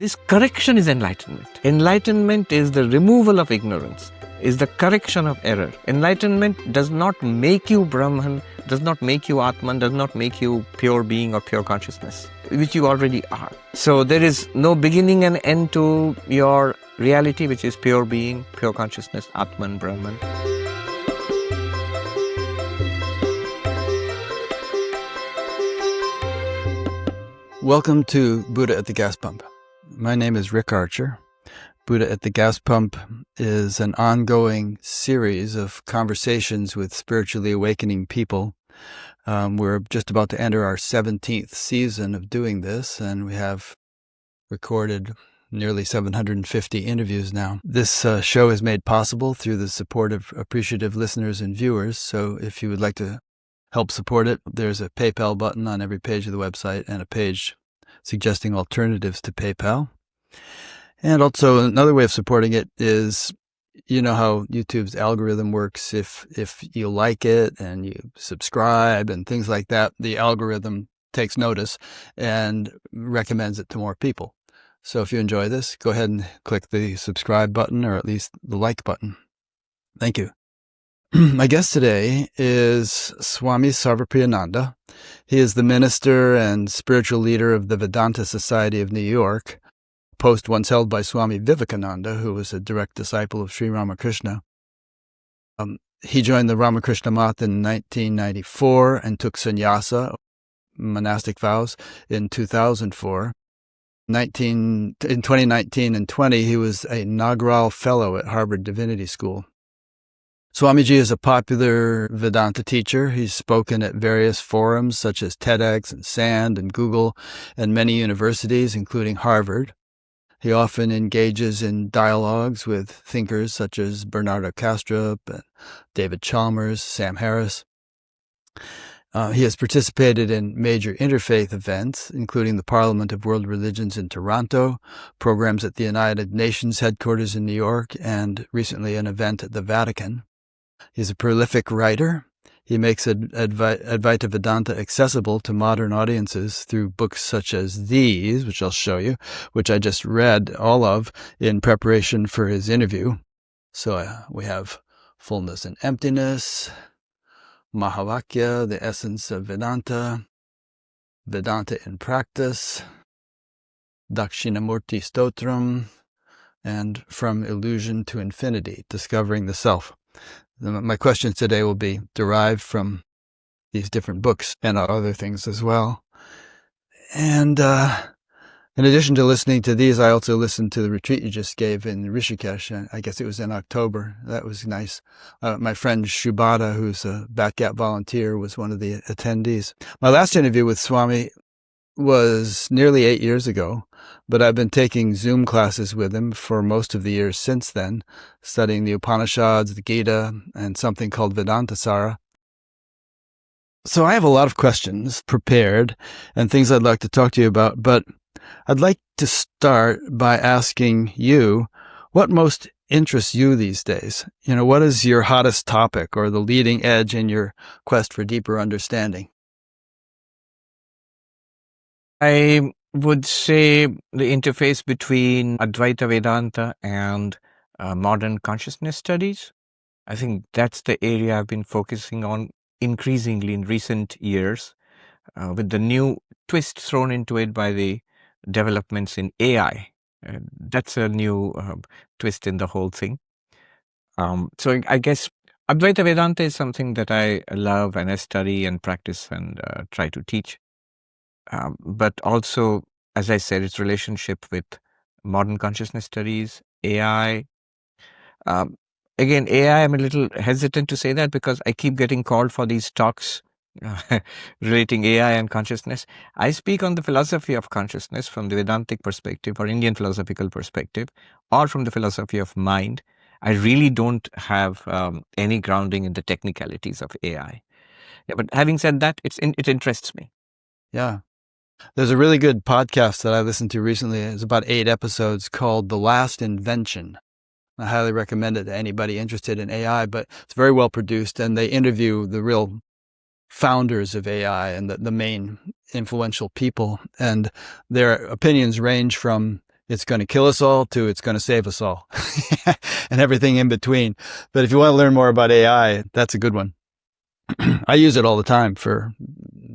This correction is enlightenment. Enlightenment is the removal of ignorance, is the correction of error. Enlightenment does not make you Brahman, does not make you Atman, does not make you pure being or pure consciousness, which you already are. So there is no beginning and end to your reality, which is pure being, pure consciousness, Atman, Brahman. Welcome to Buddha at the Gas Pump. My name is Rick Archer. Buddha at the Gas Pump is an ongoing series of conversations with spiritually awakening people. We're just about to enter our 17th season of doing this, and we have recorded nearly 750 interviews now. This show is made possible through the support of appreciative listeners and viewers, so if you would like to help support it, there's a PayPal button on every page of the website and a page suggesting alternatives to PayPal. And also another way of supporting it is, you know how YouTube's algorithm works. If you like it and you subscribe and things like that, the algorithm takes notice and recommends it to more people. So if you enjoy this, go ahead and click the subscribe button or at least the like button. Thank you. My guest today is Swami Sarvapriyananda. He is the minister and spiritual leader of the Vedanta Society of New York, a post once held by Swami Vivekananda, who was a direct disciple of Sri Ramakrishna. He joined the Ramakrishna Math in 1994 and took sannyasa, monastic vows, in 2004. In 2019 and 20, he was a Nagral Fellow at Harvard Divinity School. Swamiji is a popular Vedanta teacher. He's spoken at various forums such as TEDx and SAND and Google and many universities, including Harvard. He often engages in dialogues with thinkers such as Bernardo Kastrup and David Chalmers, Sam Harris. He has participated in major interfaith events, including the Parliament of World Religions in Toronto, programs at the United Nations headquarters in New York, and recently an event at the Vatican. He's a prolific writer. He makes Advaita Vedanta accessible to modern audiences through books such as these, which I'll show you, which I just read all of in preparation for his interview. So we have Fullness and Emptiness, Mahavakya, The Essence of Vedanta, Vedanta in Practice, Dakshinamurti Stotram, and From Illusion to Infinity, Discovering the Self. My questions today will be derived from these different books and other things as well. And in addition to listening to these, I also listened to the retreat you just gave in Rishikesh, and I guess it was in October. That was nice. My friend Shubhata, who's a Batgap volunteer, was one of the attendees. My last interview with Swami was nearly 8 years ago, but I've been taking Zoom classes with him for most of the years since then, studying the Upanishads, the Gita, and something called Vedantasara. So I have a lot of questions prepared and things I'd like to talk to you about, but I'd like to start by asking you what most interests you these days. You know, what is your hottest topic or the leading edge in your quest for deeper understanding? I would say the interface between Advaita Vedanta and modern consciousness studies. I think that's the area I've been focusing on increasingly in recent years, with the new twist thrown into it by the developments in AI. That's a new twist in the whole thing. So I guess Advaita Vedanta is something that I love and I study and practice and try to teach. But also, as I said, its relationship with modern consciousness studies, AI. Again, AI, I'm a little hesitant to say that because I keep getting called for these talks relating AI and consciousness. I speak on the philosophy of consciousness from the Vedantic perspective or Indian philosophical perspective, or from the philosophy of mind. I really don't have any grounding in the technicalities of AI. Yeah, but having said that, it interests me. Yeah. There's a really good podcast that I listened to recently. It's about 8 episodes called The Last Invention. I highly recommend it to anybody interested in AI, but it's very well produced, and they interview the real founders of AI and the main influential people, and their opinions range from it's going to kill us all to it's going to save us all and everything in between. But if you want to learn more about AI, that's a good one. I use it all the time for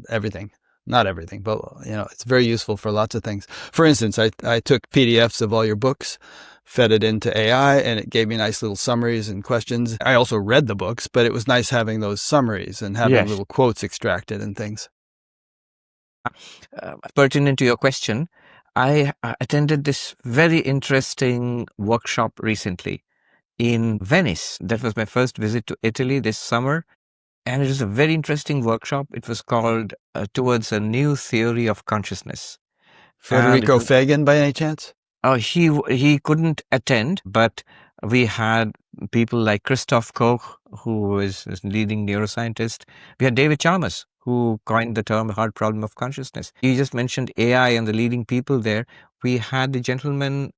everything. Not everything, but it's very useful for lots of things. For instance, I took PDFs of all your books, fed it into AI, and it gave me nice little summaries and questions. I also read the books, but it was nice having those summaries and having Yes. little quotes extracted and things. Pertinent to your question, I attended this very interesting workshop recently in Venice. That was my first visit to Italy this summer. And it was a very interesting workshop. It was called Towards a New Theory of Consciousness. Federico Fagan, by any chance? He couldn't attend, but we had people like Christoph Koch, who is a leading neuroscientist. We had David Chalmers, who coined the term hard problem of consciousness. You just mentioned AI and the leading people there. We had the gentleman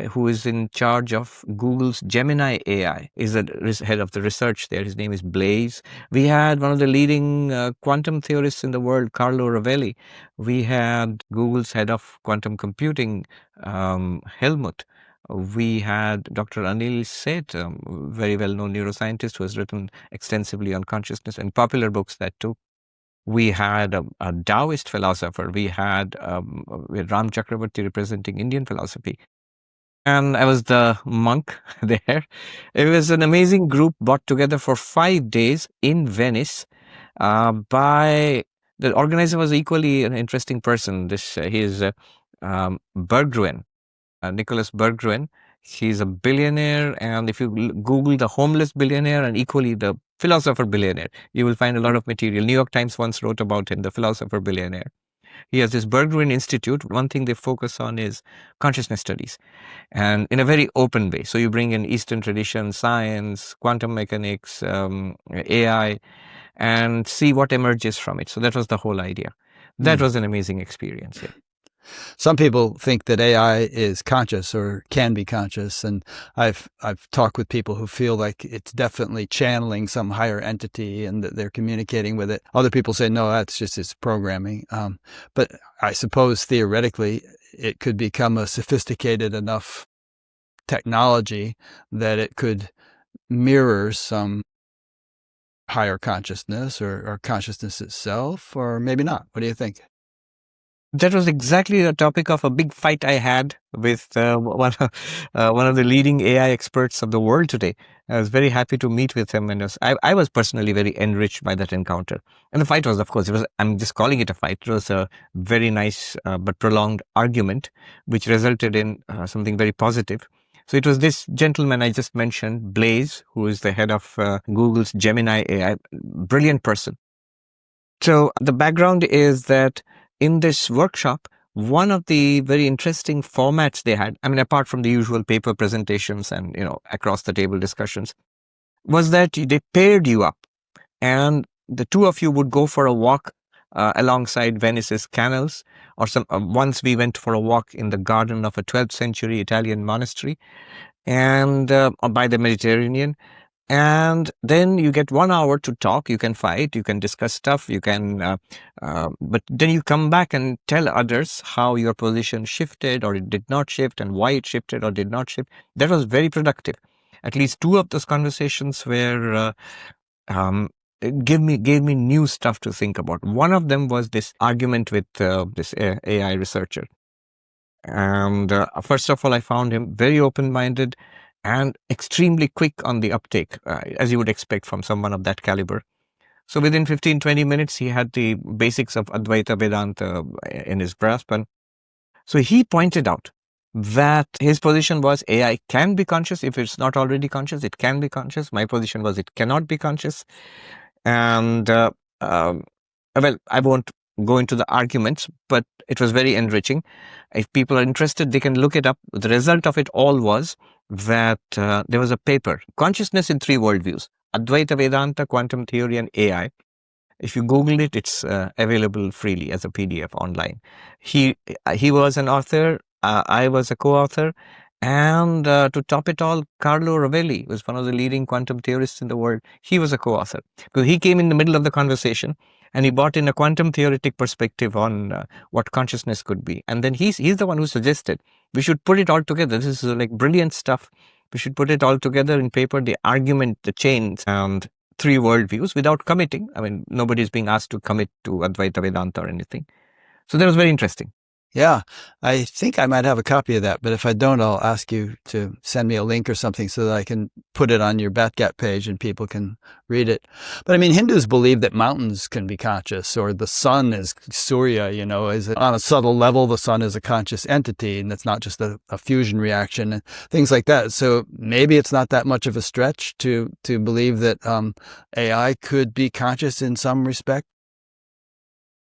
who is in charge of Google's Gemini AI, is the head of the research there. His name is Blaise. We had one of the leading quantum theorists in the world, Carlo Rovelli. We had Google's head of quantum computing, Helmut. We had Dr. Anil Seth, very well-known neuroscientist who has written extensively on consciousness and popular books that too. We had a Taoist philosopher. We had Ram Chakraborty representing Indian philosophy. And I was the monk there. It was an amazing group brought together for 5 days in Venice by the organizer was equally an interesting person. He is Berggren, Nicholas Berggren. He's a billionaire, and if you Google the homeless billionaire and equally the philosopher billionaire, you will find a lot of material. New York Times once wrote about him, the philosopher billionaire. He has this Berggren Institute. One thing they focus on is consciousness studies, and in a very open way. So you bring in Eastern tradition, science, quantum mechanics, AI, and see what emerges from it. So that was the whole idea. That was an amazing experience. Yeah. Some people think that AI is conscious or can be conscious, and I've talked with people who feel like it's definitely channeling some higher entity and that they're communicating with it. Other people say, no, that's just its programming. But I suppose theoretically it could become a sophisticated enough technology that it could mirror some higher consciousness or consciousness itself, or maybe not. What do you think? That was exactly the topic of a big fight I had with one of the leading AI experts of the world today. I was very happy to meet with him, and I was personally very enriched by that encounter. And the fight was, of course, I'm just calling it a fight. It was a very nice but prolonged argument, which resulted in something very positive. So it was this gentleman I just mentioned, Blaise, who is the head of Google's Gemini AI, brilliant person. So the background is that in this workshop, one of the very interesting formats they had, I mean, apart from the usual paper presentations and, across the table discussions, was that they paired you up and the two of you would go for a walk alongside Venice's canals, or once we went for a walk in the garden of a 12th century Italian monastery and by the Mediterranean. And then you get 1 hour to talk. You can fight, you can discuss stuff, you can, but then you come back and tell others how your position shifted or it did not shift and why it shifted or did not shift. That was very productive. At least two of those conversations were, gave me new stuff to think about. One of them was this argument with this AI researcher. And first of all, I found him very open-minded and extremely quick on the uptake, as you would expect from someone of that caliber. So within 15-20 minutes, he had the basics of Advaita Vedanta in his grasp. And so he pointed out that his position was AI can be conscious. If it's not already conscious, it can be conscious. My position was it cannot be conscious. And well, I won't go into the arguments, but it was very enriching. If people are interested, they can look it up. The result of it all was that there was a paper, Consciousness in Three Worldviews, Advaita Vedanta, Quantum Theory, and AI. If you Google it, it's available freely as a PDF online. He was an author, I was a co-author, and to top it all, Carlo Rovelli was one of the leading quantum theorists in the world. He was a co-author. Because he came in the middle of the conversation, and he brought in a quantum theoretic perspective on what consciousness could be. And then he's the one who suggested we should put it all together. This is like brilliant stuff. We should put it all together in paper, the argument, the chains, and three worldviews without committing. I mean, nobody's being asked to commit to Advaita Vedanta or anything. So that was very interesting. Yeah, I think I might have a copy of that, but if I don't, I'll ask you to send me a link or something so that I can put it on your Batgat page and people can read it. But I mean, Hindus believe that mountains can be conscious, or the sun is Surya, is on a subtle level, the sun is a conscious entity, and it's not just a fusion reaction and things like that. So maybe it's not that much of a stretch to believe that AI could be conscious in some respect.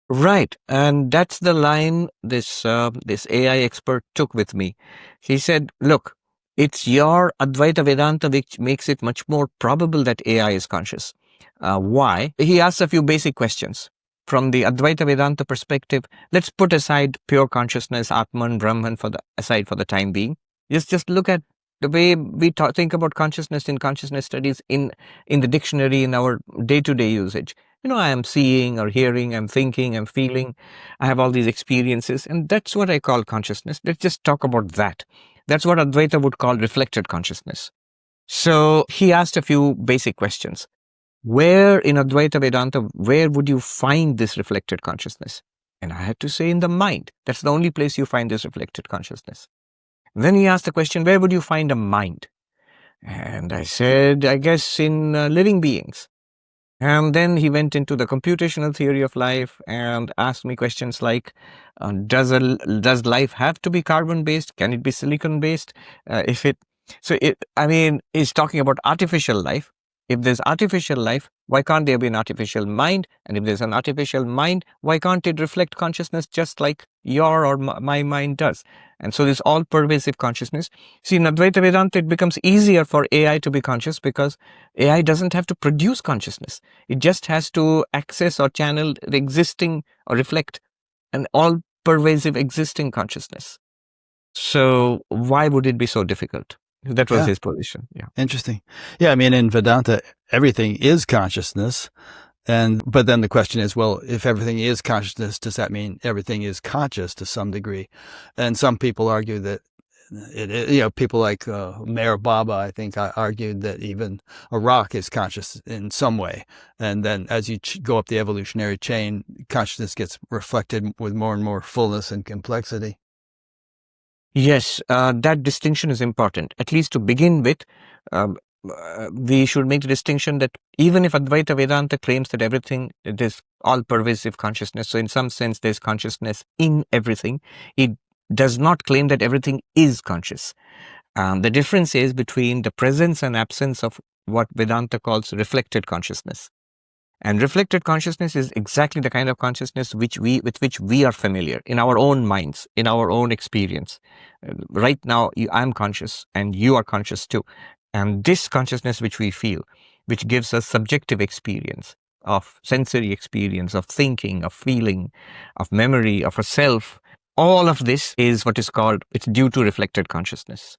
Right, and that's the line this AI expert took with me. He said, look, it's your Advaita Vedanta which makes it much more probable that AI is conscious. Why? He asks a few basic questions. From the Advaita Vedanta perspective, let's put aside pure consciousness, Atman, Brahman aside for the time being. Just look at the way we think about consciousness in consciousness studies in the dictionary, in our day-to-day usage. I am seeing or hearing, I'm thinking, I'm feeling, I have all these experiences, and that's what I call consciousness. Let's just talk about that. That's what Advaita would call reflected consciousness. So he asked a few basic questions. Where in Advaita Vedanta, where would you find this reflected consciousness? And I had to say in the mind. That's the only place you find this reflected consciousness. Then he asked the question, where would you find a mind? And I said, I guess in living beings. And then he went into the computational theory of life and asked me questions like, does life have to be carbon-based? Can it be silicon-based? He's talking about artificial life. If there's artificial life, why can't there be an artificial mind? And if there's an artificial mind, why can't it reflect consciousness just like your or my mind does? And so this all-pervasive consciousness. See, in Advaita Vedanta, it becomes easier for AI to be conscious because AI doesn't have to produce consciousness. It just has to access or channel the existing or reflect an all-pervasive existing consciousness. So why would it be so difficult? That was his position. Yeah. Interesting. Yeah. I mean, in Vedanta, everything is consciousness. But then the question is, well, if everything is consciousness, does that mean everything is conscious to some degree? And some people argue that people like Meher Baba, I think, argued that even a rock is conscious in some way. And then as you go up the evolutionary chain, consciousness gets reflected with more and more fullness and complexity. Yes, that distinction is important. At least to begin with, we should make the distinction that even if Advaita Vedanta claims that everything, it is all-pervasive consciousness, so in some sense there's consciousness in everything, it does not claim that everything is conscious. The difference is between the presence and absence of what Vedanta calls reflected consciousness. And reflected consciousness is exactly the kind of consciousness with which we are familiar in our own minds, in our own experience. Right now, I'm conscious and you are conscious too. And this consciousness which we feel, which gives us subjective experience of sensory experience, of thinking, of feeling, of memory, of a self, all of this is what is called, it's due to reflected consciousness.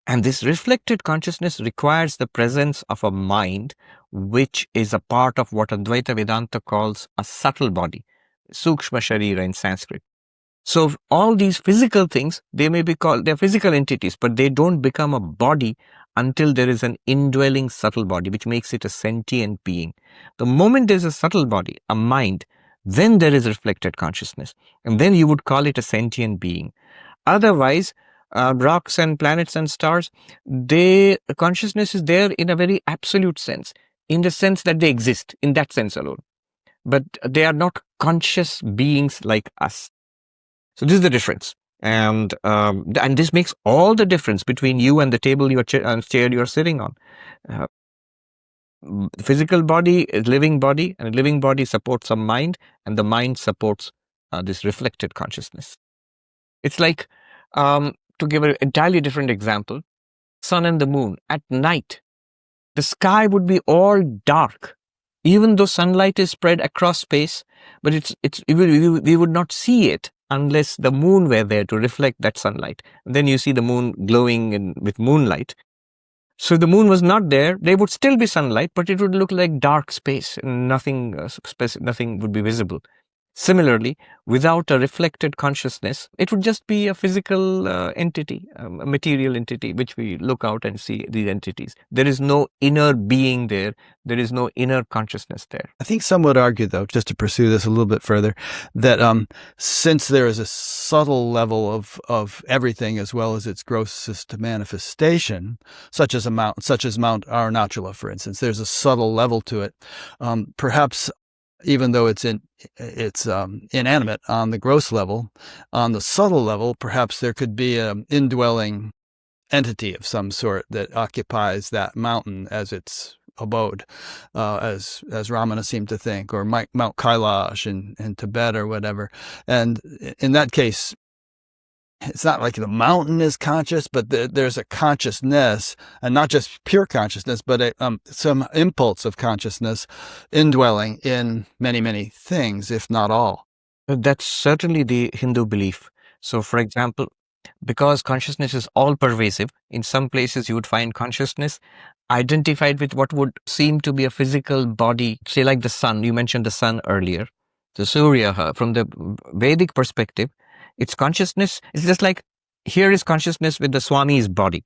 And this reflected consciousness requires the presence of a mind, which is a part of what Advaita Vedanta calls a subtle body, Sukshma Sharira in Sanskrit. So all these physical things, they're physical entities, but they don't become a body until there is an indwelling subtle body, which makes it a sentient being. The moment there's a subtle body, a mind, then there is reflected consciousness. And then you would call it a sentient being. Otherwise, rocks and planets and stars, consciousness is there in a very absolute sense, in the sense that they exist, in that sense alone. But they are not conscious beings like us. So this is the difference. And this makes all the difference between you and the table and chair you're sitting on. Physical body is living body, and a living body supports a mind, and the mind supports this reflected consciousness. It's like, to give an entirely different example, sun and the moon at night, the sky would be all dark, even though sunlight is spread across space, but we would not see it unless the moon were there to reflect that sunlight. And then you see the moon glowing with moonlight. So the moon was not there, there would still be sunlight, but it would look like dark space and nothing, nothing would be visible. Similarly, without a reflected consciousness, it would just be a physical entity, a material entity, which we look out and see these entities. There is no inner being there. There is no inner consciousness there. I think some would argue, though, just to pursue this a little bit further, that since there is a subtle level of everything as well as its grossest manifestation, such as Mount Arunachala, for instance, there's a subtle level to it. Perhaps even though it's inanimate on the gross level, on the subtle level, perhaps there could be an indwelling entity of some sort that occupies that mountain as its abode, as Ramana seemed to think, or Mount Kailash in Tibet or whatever. And in that case, it's not like the mountain is conscious, but there's a consciousness, and not just pure consciousness, but some impulse of consciousness indwelling in many, many things, if not all. That's certainly the Hindu belief. So, for example, because consciousness is all pervasive, in some places you would find consciousness identified with what would seem to be a physical body, say like the sun. You mentioned the sun earlier. The Surya, from the Vedic perspective, its consciousness is just like, here is consciousness with the Swami's body.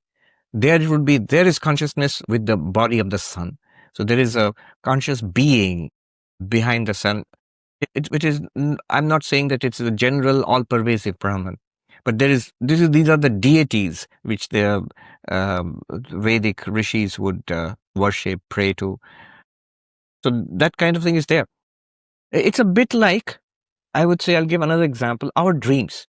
There is consciousness with the body of the sun. So there is a conscious being behind the sun. I'm not saying that it's a general all-pervasive Brahman, but these are the deities which the Vedic rishis would worship, pray to. So that kind of thing is there. It's a bit like, I would say, I'll give another example, our dreams.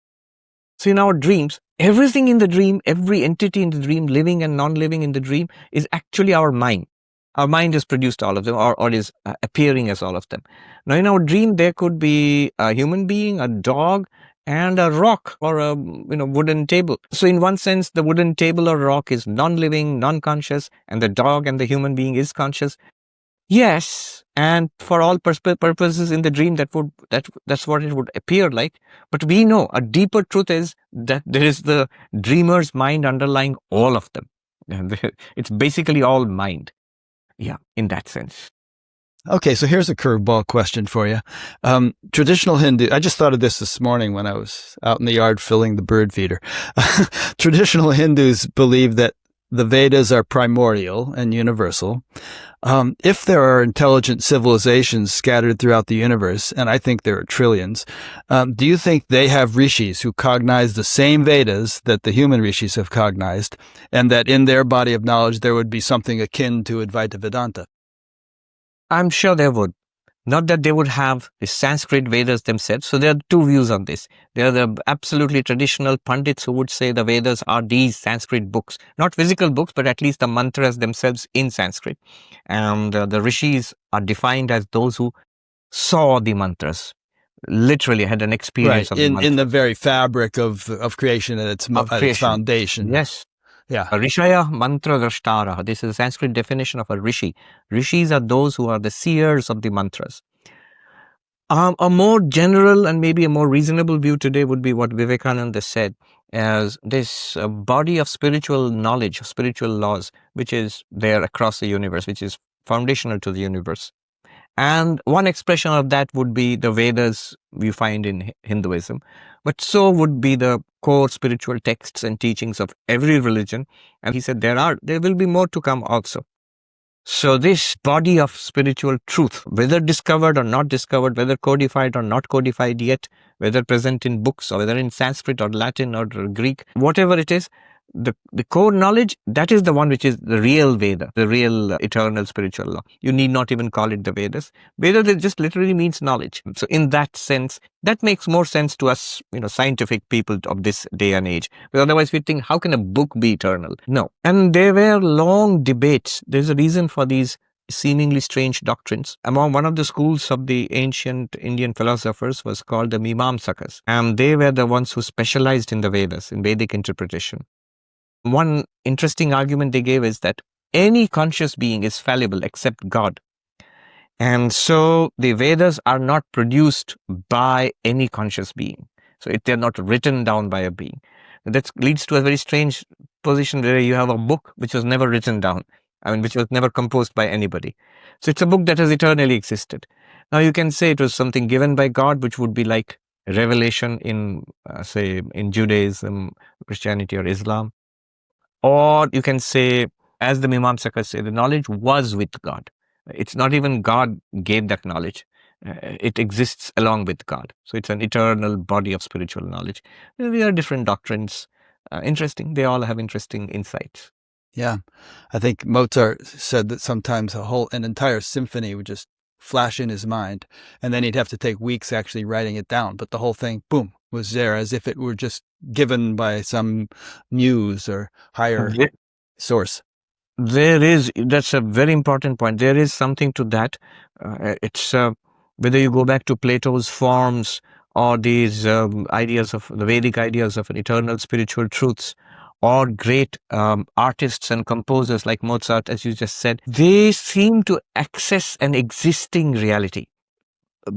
So in our dreams, everything in the dream, every entity in the dream, living and non-living in the dream, is actually our mind. Our mind has produced all of them, or is appearing as all of them. Now in our dream, there could be a human being, a dog, and a rock or a wooden table. So in one sense, the wooden table or rock is non-living, non-conscious, and the dog and the human being is conscious. Yes, and for all purposes in the dream, that's what it would appear like. But we know a deeper truth is that there is the dreamer's mind underlying all of them. It's basically all mind. Yeah, in that sense. Okay, so here's a curveball question for you. Traditional Hindu, I just thought of this morning when I was out in the yard filling the bird feeder. Traditional Hindus believe that the Vedas are primordial and universal. If there are intelligent civilizations scattered throughout the universe, and I think there are trillions, do you think they have rishis who cognize the same Vedas that the human rishis have cognized, and that in their body of knowledge there would be something akin to Advaita Vedanta? I'm sure they would. Not that they would have the Sanskrit Vedas themselves. So there are two views on this. There are the absolutely traditional Pandits who would say the Vedas are these Sanskrit books. Not physical books, but at least the mantras themselves in Sanskrit. And the rishis are defined as those who saw the mantras. Literally had an experience of the mantras. In the very fabric of creation at its foundation. Yes. Yeah. Rishaya mantra drashtara. This is a Sanskrit definition of a rishi. Rishis are those who are the seers of the mantras. A more general and maybe a more reasonable view today would be what Vivekananda said as this body of spiritual knowledge, spiritual laws, which is there across the universe, which is foundational to the universe. And one expression of that would be the Vedas we find in Hinduism, but so would be the core spiritual texts and teachings of every religion. And he said there will be more to come also. So this body of spiritual truth, whether discovered or not discovered, whether codified or not codified yet, whether present in books or whether in Sanskrit or Latin or Greek, whatever it is, the core knowledge, that is the one which is the real Veda, the real eternal spiritual law. You need not even call it the Vedas. Veda just literally means knowledge. So in that sense, that makes more sense to us, scientific people of this day and age. But otherwise we think, how can a book be eternal? No. And there were long debates. There's a reason for these seemingly strange doctrines. Among one of the schools of the ancient Indian philosophers was called the Mimamsakas. And they were the ones who specialized in the Vedas, in Vedic interpretation. One interesting argument they gave is that any conscious being is fallible except God. And so the Vedas are not produced by any conscious being. So they're not written down by a being. That leads to a very strange position where you have a book which was never written down. I mean, which was never composed by anybody. So it's a book that has eternally existed. Now you can say it was something given by God, which would be like revelation in, say, in Judaism, Christianity, or Islam. Or you can say, as the Mimamsakas say, the knowledge was with God. It's not even God gave that knowledge. It exists along with God. So it's an eternal body of spiritual knowledge. There are different doctrines. Interesting. They all have interesting insights. Yeah. I think Mozart said that sometimes an entire symphony would just flash in his mind, and then he'd have to take weeks actually writing it down. But the whole thing, boom, was there as if it were just given by some muse or higher source. That's a very important point. There is something to that. It's whether you go back to Plato's forms or these ideas of the Vedic ideas of an eternal spiritual truths, or great artists and composers like Mozart, as you just said, they seem to access an existing reality.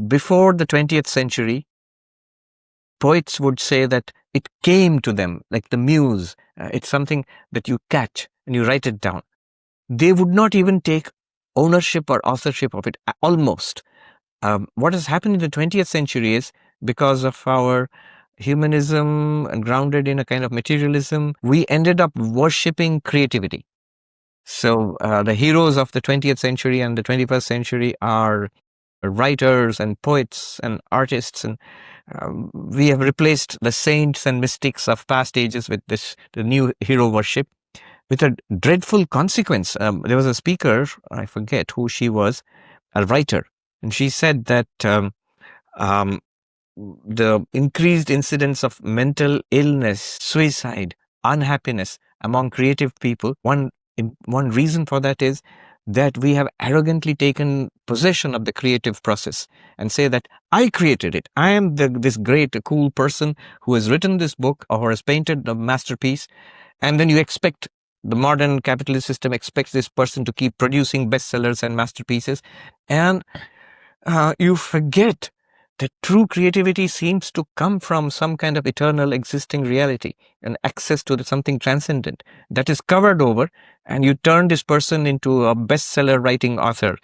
Before the 20th century, poets would say that it came to them like the muse. It's something that you catch and you write it down. They would not even take ownership or authorship of it, almost. What has happened in the 20th century is, because of our humanism and grounded in a kind of materialism, we ended up worshipping creativity. So the heroes of the 20th century and the 21st century are writers and poets and artists, and we have replaced the saints and mystics of past ages with the new hero worship, with a dreadful consequence. There was a speaker, I forget who she was, a writer, and she said that the increased incidence of mental illness, suicide, unhappiness among creative people, one reason for that is that we have arrogantly taken possession of the creative process and say that I created it. I am this great, cool person who has written this book or has painted a masterpiece. And then you expect, the modern capitalist system expects this person to keep producing bestsellers and masterpieces. And you forget that true creativity seems to come from some kind of eternal existing reality and access to something transcendent that is covered over, and you turn this person into a bestseller writing author.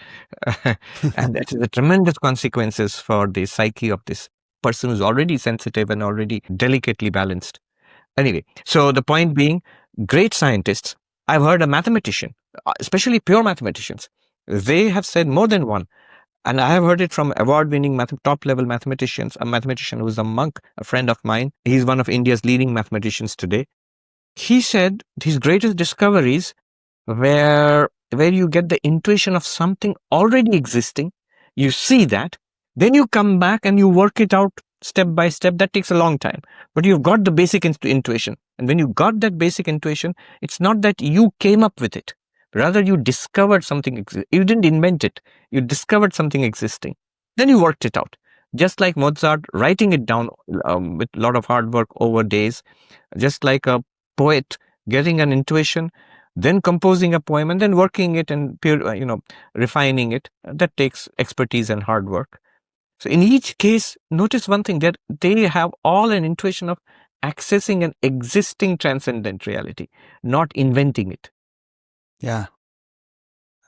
And that is the tremendous consequences for the psyche of this person who's already sensitive and already delicately balanced. Anyway, so the point being, great scientists, I've heard a mathematician, especially pure mathematicians, they have said more than one. And I have heard it from award-winning top-level mathematicians, a mathematician who is a monk, a friend of mine. He's one of India's leading mathematicians today. He said his greatest discoveries where you get the intuition of something already existing, you see that, then you come back and you work it out step by step. That takes a long time, but you've got the basic intuition. And when you got that basic intuition, it's not that you came up with it. Rather, you discovered something. You didn't invent it. You discovered something existing. Then you worked it out. Just like Mozart writing it down with a lot of hard work over days. Just like a poet getting an intuition, then composing a poem, and then working it and refining it. That takes expertise and hard work. So in each case, notice one thing, that they have all an intuition of accessing an existing transcendent reality, not inventing it. Yeah.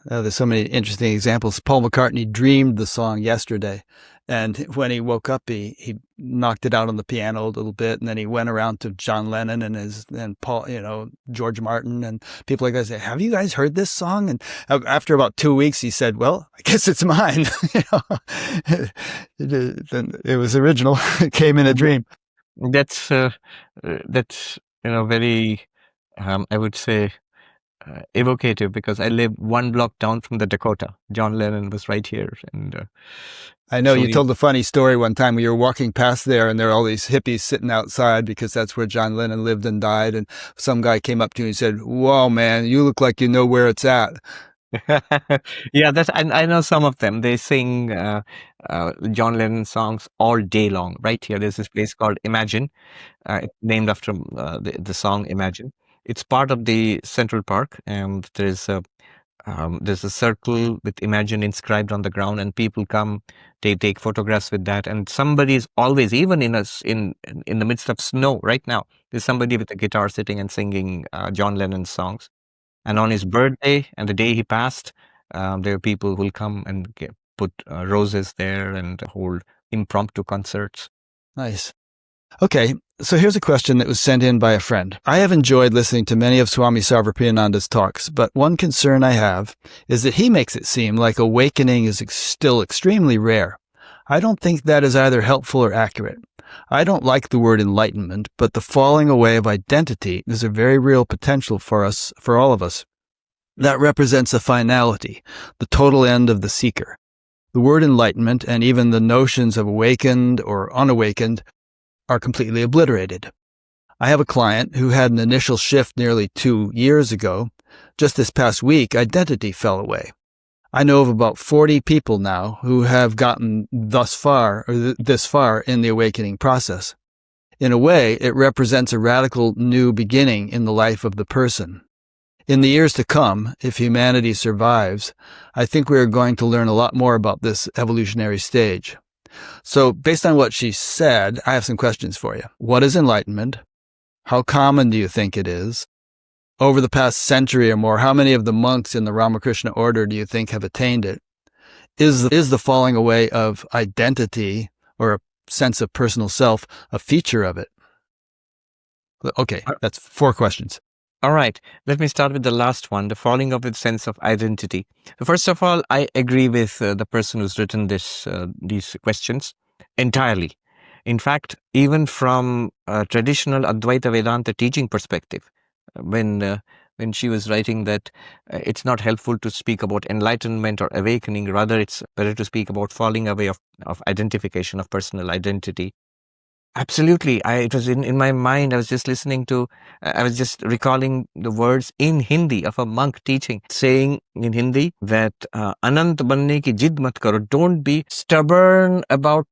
There's so many interesting examples. Paul McCartney dreamed the song yesterday, and when he woke up, he knocked it out on the piano a little bit, and then he went around to John Lennon and Paul, George Martin and people like that. Say, "Have you guys heard this song?" And after about 2 weeks, he said, "Well, I guess it's mine." It was original. It came in a dream. That's very, I would say, evocative, because I live one block down from the Dakota. John Lennon was right here. And I know you told a funny story one time where you were walking past there and there were all these hippies sitting outside because that's where John Lennon lived and died. And some guy came up to you and said, "Whoa, man, you look like you know where it's at." Yeah, I know some of them. They sing John Lennon songs all day long. Right here, there's this place called Imagine, named after the song Imagine. It's part of the Central Park, and there's There's a circle with Imagine inscribed on the ground, and people come, they take photographs with that. And somebody is always, even in the midst of snow right now, there's somebody with a guitar sitting and singing John Lennon's songs. And on his birthday and the day he passed, there are people who will come and put roses there and hold impromptu concerts. Nice. Okay, so here's a question that was sent in by a friend. I have enjoyed listening to many of Swami Sarvapriyananda's talks, but one concern I have is that he makes it seem like awakening is still extremely rare. I don't think that is either helpful or accurate. I don't like the word enlightenment, but the falling away of identity is a very real potential for us, for all of us. That represents a finality, the total end of the seeker. The word enlightenment and even the notions of awakened or unawakened are completely obliterated. I have a client who had an initial shift nearly 2 years ago. Just this past week, identity fell away. I know of about 40 people now who have gotten this far in the awakening process. In a way, it represents a radical new beginning in the life of the person. In the years to come, if humanity survives, I think we are going to learn a lot more about this evolutionary stage. So, based on what she said, I have some questions for you. What is enlightenment? How common do you think it is? Over the past century or more, how many of the monks in the Ramakrishna order do you think have attained it? Is the falling away of identity or a sense of personal self a feature of it? Okay, that's 4 questions. All right, let me start with the last one, the falling of its sense of identity. First of all, I agree with the person who's written these questions entirely. In fact, even from a traditional Advaita Vedanta teaching perspective, when she was writing that it's not helpful to speak about enlightenment or awakening, rather it's better to speak about falling away of identification, of personal identity. Absolutely. It was in my mind. I was just recalling the words in Hindi of a monk teaching, saying in Hindi that Anant banne ki jid mat karo. Don't be stubborn about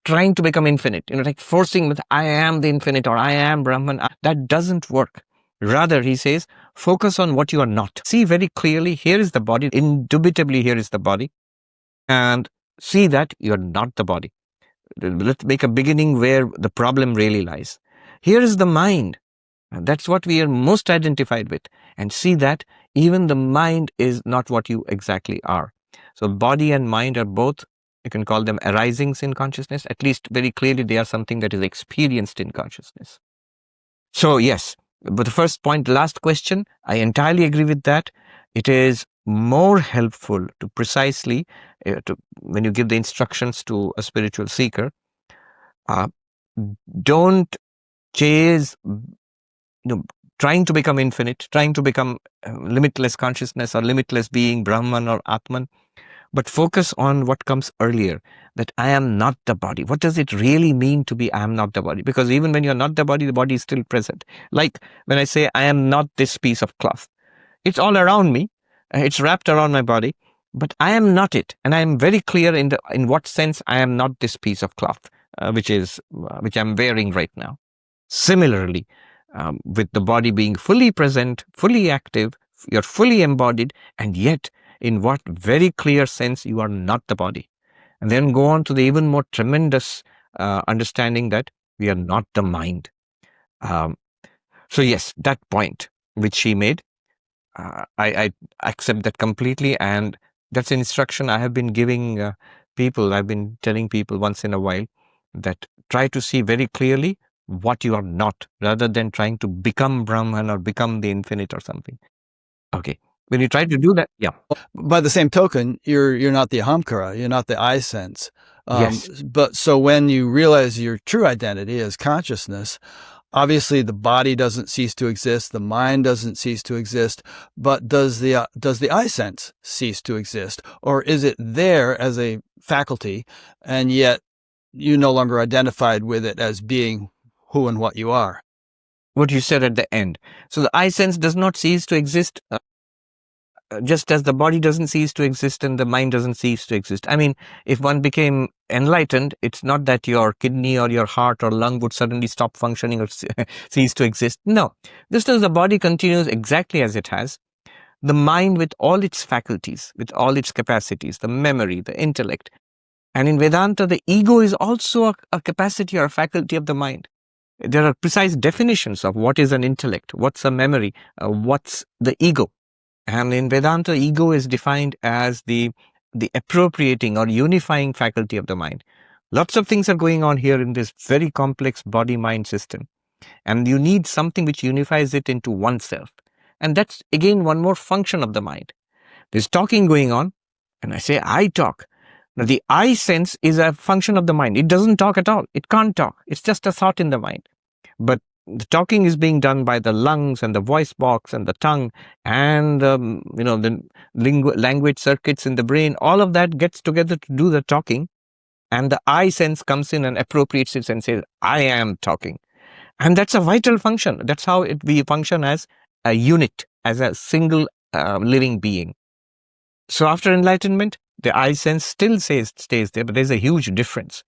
trying to become infinite. Like forcing that I am the infinite or I am Brahman. That doesn't work. Rather, he says, focus on what you are not. See very clearly, here is the body. Indubitably, here is the body. And see that you are not the body. Let's make a beginning where the problem really lies. Here is the mind. That's what we are most identified with. And see that even the mind is not what you exactly are. So body and mind are both, you can call them arisings in consciousness. At least very clearly they are something that is experienced in consciousness. So yes, but the first point, the last question, I entirely agree with that. It is more helpful to precisely, when you give the instructions to a spiritual seeker, don't chase, trying to become infinite, trying to become limitless consciousness or limitless being, Brahman or Atman, but focus on what comes earlier, that I am not the body. What does it really mean to be I am not the body? Because even when you're not the body is still present. Like when I say I am not this piece of cloth, it's all around me, it's wrapped around my body, but I am not it. And I am very clear in what sense I am not this piece of cloth, which I'm wearing right now. Similarly, with the body being fully present, fully active, you're fully embodied, and yet in what very clear sense you are not the body. And then go on to the even more tremendous understanding that we are not the mind. So yes, that point which she made, I accept that completely, and that's an instruction I have been giving people. I've been telling people once in a while that try to see very clearly what you are not, rather than trying to become Brahman or become the infinite or something. Okay. When you try to do that, yeah. By the same token, you're not the ahamkara, you're not the I sense. Yes. But so when you realize your true identity as consciousness, obviously the body doesn't cease to exist, the mind doesn't cease to exist, but does the I sense cease to exist, or is it there as a faculty, and yet you no longer identified with it as being who and what you are? What you said at the end. So the I sense does not cease to exist, just as the body doesn't cease to exist and the mind doesn't cease to exist. I mean, if one became enlightened, it's not that your kidney or your heart or lung would suddenly stop functioning or cease to exist. No, just as the body continues exactly as it has, the mind with all its faculties, with all its capacities, the memory, the intellect. And in Vedanta, the ego is also a capacity or a faculty of the mind. There are precise definitions of what is an intellect, what's a memory, what's the ego. And in Vedanta, ego is defined as the appropriating or unifying faculty of the mind. Lots of things are going on here in this very complex body-mind system. And you need something which unifies it into oneself. And that's, again, one more function of the mind. There's talking going on, and I say, I talk. Now, the I sense is a function of the mind. It doesn't talk at all. It can't talk. It's just a thought in the mind. But the talking is being done by the lungs and the voice box and the tongue and the language circuits in the brain. All of that gets together to do the talking, and the I sense comes in and appropriates it and says, I am talking. And that's a vital function. That's how we function as a unit, as a single living being. So after enlightenment, the I sense still stays there, but there's a huge difference.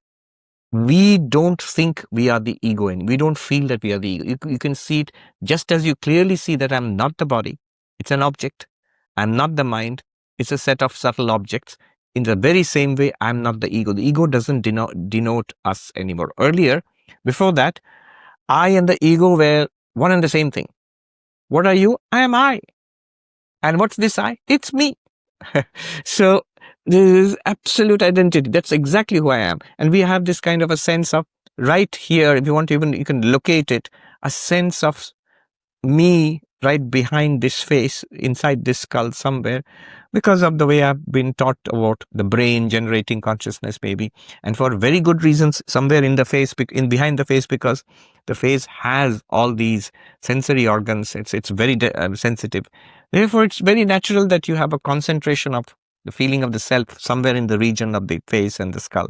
We don't think we are the ego, and we don't feel that we are the ego. You can see it just as you clearly see that I'm not the body. It's an object. I'm not the mind. It's a set of subtle objects. In the very same way, I'm not the ego. The ego doesn't denote us anymore. Earlier, before that, I and the ego were one and the same thing. What are you? I am I. And what's this I? It's me. So there is absolute identity. That's exactly who I am. And we have this kind of a sense of right here, if you want to even, you can locate it, a sense of me right behind this face, inside this skull somewhere, because of the way I've been taught about the brain generating consciousness maybe, and for very good reasons, somewhere in the face, behind the face, because the face has all these sensory organs. It's very sensitive. Therefore, it's very natural that you have a concentration of the feeling of the self somewhere in the region of the face and the skull.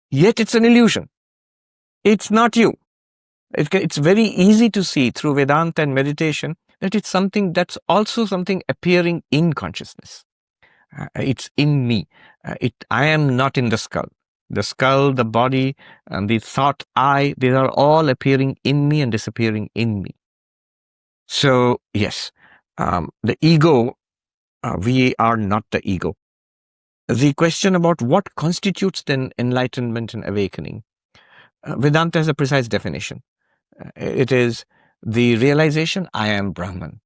Yet it's an illusion. It's not you. It's very easy to see through Vedanta and meditation that it's something that's also something appearing in consciousness. It's in me. I am not in the skull. The skull, the body, and the thought I, they are all appearing in me and disappearing in me. So, yes, the ego, we are not the ego. The question about what constitutes then enlightenment and awakening, Vedanta has a precise definition. It is the realization, I am Brahman.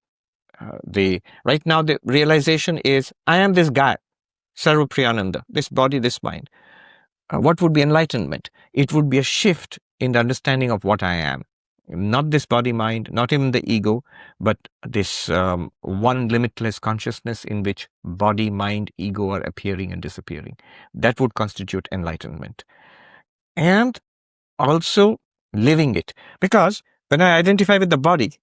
Right now, the realization is, I am this guy, Sarvapriyananda, this body, this mind. What would be enlightenment? It would be a shift in the understanding of what I am. Not this body, mind, not even the ego, but this one limitless consciousness in which body, mind, ego are appearing and disappearing. That would constitute enlightenment. And also living it. Because when I identify with the body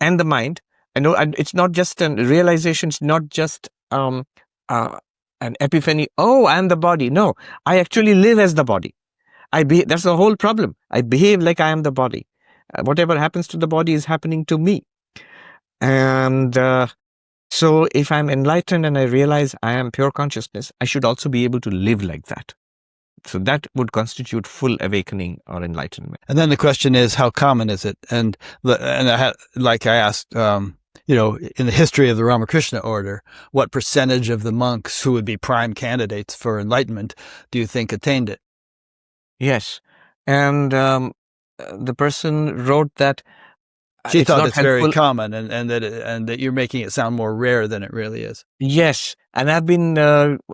and the mind, I know it's not just a realization, it's not just an epiphany, oh, I'm the body. No, I actually live as the body. That's the whole problem. I behave like I am the body. Whatever happens to the body is happening to me. And so if I'm enlightened and I realize I am pure consciousness, I should also be able to live like that. So that would constitute full awakening or enlightenment. And then the question is, how common is it? And like I asked, in the history of the Ramakrishna order, what percentage of the monks who would be prime candidates for enlightenment do you think attained it? Yes. And the person wrote that she thought it's very common, and that you're making it sound more rare than it really is. Yes, and I've been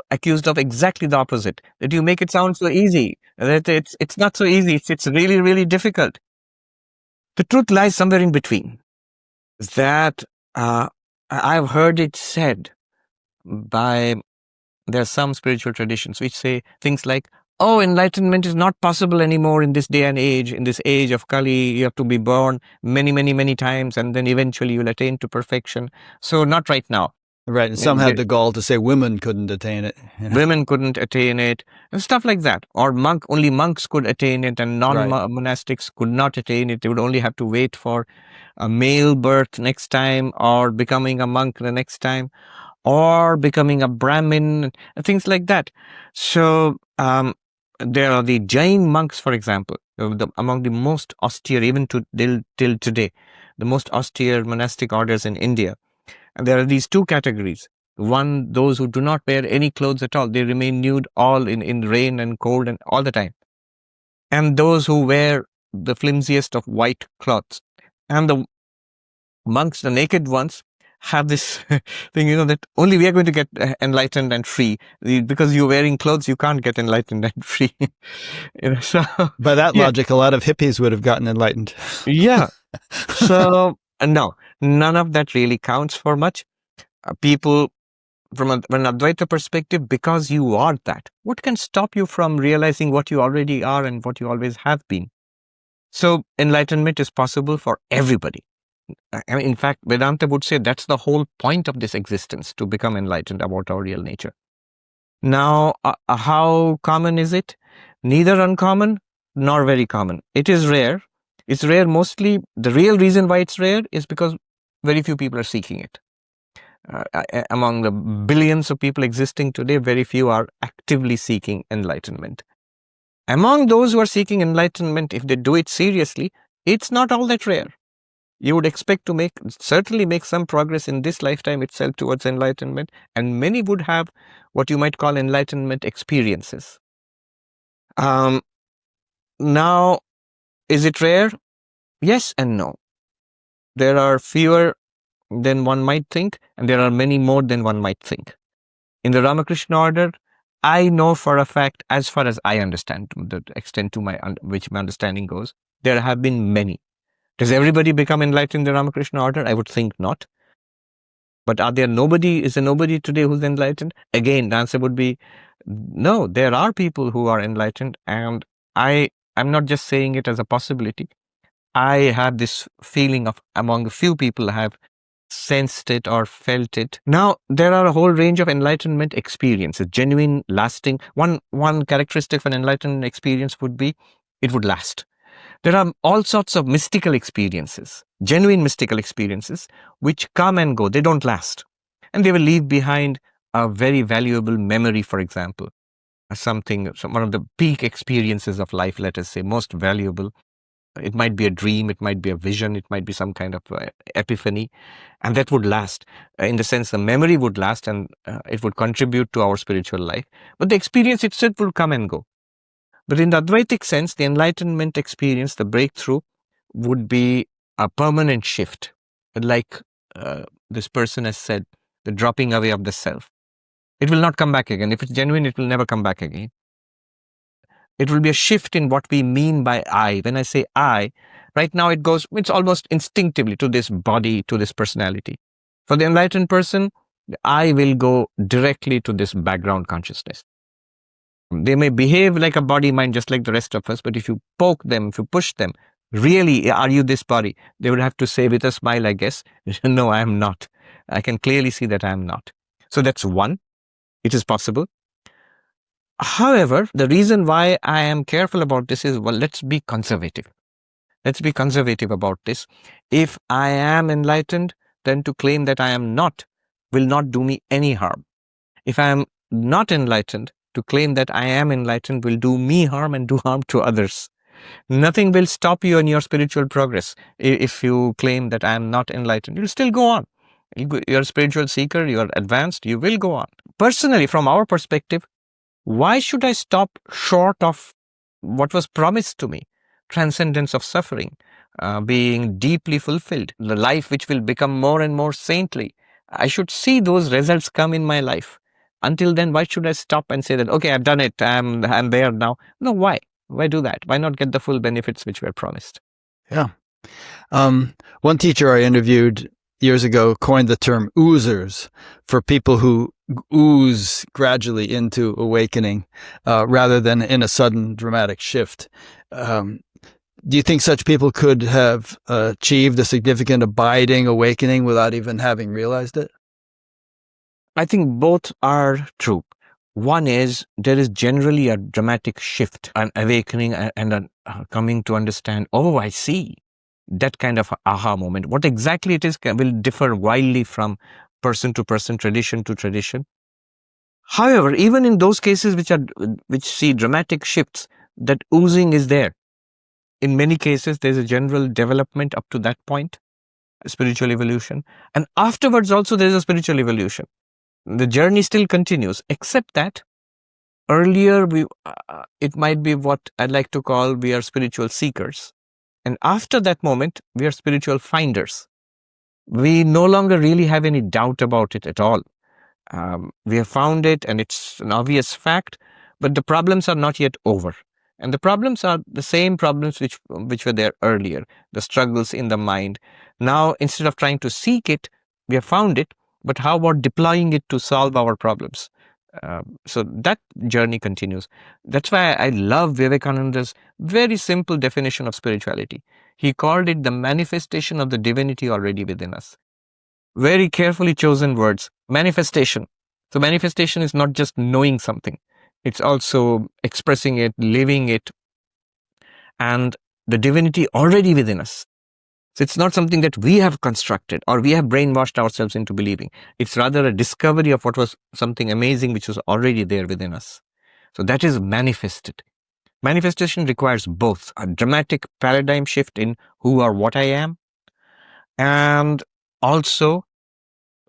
accused of exactly the opposite. That you make it sound so easy. That it's not so easy. It's really, really difficult. The truth lies somewhere in between. That I've heard it said by, there are some spiritual traditions which say things like, oh, enlightenment is not possible anymore in this day and age. In this age of Kali, you have to be born many, many, many times, and then eventually you'll attain to perfection. So not right now. Right, and some had the gall to say women couldn't attain it. Women couldn't attain it, and stuff like that. Or only monks could attain it, and non-monastics could not attain it. They would only have to wait for a male birth next time, or becoming a monk the next time, or becoming a Brahmin, and things like that. So there are the Jain monks, for example, among the most austere, even till today, the most austere monastic orders in India. And there are these two categories. One, those who do not wear any clothes at all. They remain nude all in rain and cold and all the time. And those who wear the flimsiest of white cloths. And the monks, the naked ones, have this thing, that only we are going to get enlightened and free. Because you're wearing clothes, you can't get enlightened and free. So, by that logic, a lot of hippies would have gotten enlightened. Yeah. So, no, none of that really counts for much. People, from an Advaita perspective, because you are that, what can stop you from realizing what you already are and what you always have been? So, enlightenment is possible for everybody. In fact, Vedanta would say that's the whole point of this existence, to become enlightened about our real nature. Now, how common is it? Neither uncommon nor very common. It is rare. It's rare mostly. The real reason why it's rare is because very few people are seeking it. Among the billions of people existing today, very few are actively seeking enlightenment. Among those who are seeking enlightenment, if they do it seriously, it's not all that rare. You would expect to certainly make some progress in this lifetime itself towards enlightenment, and many would have what you might call enlightenment experiences. Now, is it rare? Yes and no. There are fewer than one might think, and there are many more than one might think. In the Ramakrishna order, I know for a fact, as far as I understand, to the extent to which my understanding goes, there have been many. Does everybody become enlightened in the Ramakrishna order? I would think not. But is there nobody today who's enlightened? Again, the answer would be no. There are people who are enlightened, and I'm not just saying it as a possibility. I have this feeling of among a few people have sensed it or felt it. Now, there are a whole range of enlightenment experiences, genuine, lasting. One characteristic of an enlightenment experience would be it would last. There are all sorts of mystical experiences, genuine mystical experiences, which come and go. They don't last. And they will leave behind a very valuable memory, for example. One of the peak experiences of life, let us say, most valuable. It might be a dream, it might be a vision, it might be some kind of epiphany. And that would last. In the sense, the memory would last and it would contribute to our spiritual life. But the experience itself will come and go. But in the Advaitic sense, the enlightenment experience, the breakthrough, would be a permanent shift. Like this person has said, the dropping away of the self. It will not come back again. If it's genuine, it will never come back again. It will be a shift in what we mean by I. When I say I, right now it's almost instinctively to this body, to this personality. For the enlightened person, the I will go directly to this background consciousness. They may behave like a body mind just like the rest of us, but if you poke them, if you push them, really, are you this body? They would have to say with a smile, I guess, no, I am not. I can clearly see that I am not. So that's one. It is possible. However, the reason why I am careful about this is, well, let's be conservative. Let's be conservative about this. If I am enlightened, then to claim that I am not will not do me any harm. If I am not enlightened, to claim that I am enlightened will do me harm and do harm to others. Nothing will stop you in your spiritual progress. If you claim that I am not enlightened, you'll still go on. You're a spiritual seeker, you're advanced, you will go on. Personally, from our perspective, why should I stop short of what was promised to me? Transcendence of suffering, being deeply fulfilled, the life which will become more and more saintly. I should see those results come in my life. Until then, why should I stop and say that, okay, I've done it, I'm there now? No, why? Why do that? Why not get the full benefits which were promised? Yeah. One teacher I interviewed years ago coined the term oozers for people who ooze gradually into awakening rather than in a sudden dramatic shift. Do you think such people could have achieved a significant abiding awakening without even having realized it? I think both are true. One is there is generally a dramatic shift, an awakening and a coming to understand, oh, I see. That kind of aha moment. What exactly it is will differ wildly from person to person, tradition to tradition. However, even in those cases which see dramatic shifts, that oozing is there. In many cases, there's a general development up to that point. spiritual evolution. And afterwards also there is a spiritual evolution. The journey still continues, except that earlier it might be what I'd like to call we are spiritual seekers. And after that moment, we are spiritual finders. We no longer really have any doubt about it at all. We have found it and it's an obvious fact, but the problems are not yet over. And the problems are the same problems which were there earlier, the struggles in the mind. Now, instead of trying to seek it, we have found it, but how about deploying it to solve our problems? So that journey continues. That's why I love Vivekananda's very simple definition of spirituality. He called it the manifestation of the divinity already within us. Very carefully chosen words. Manifestation. So manifestation is not just knowing something. It's also expressing it, living it, and the divinity already within us. So it's not something that we have constructed or we have brainwashed ourselves into believing. It's rather a discovery of what was something amazing which was already there within us. So that is manifested. Manifestation requires both a dramatic paradigm shift in who or what I am, and also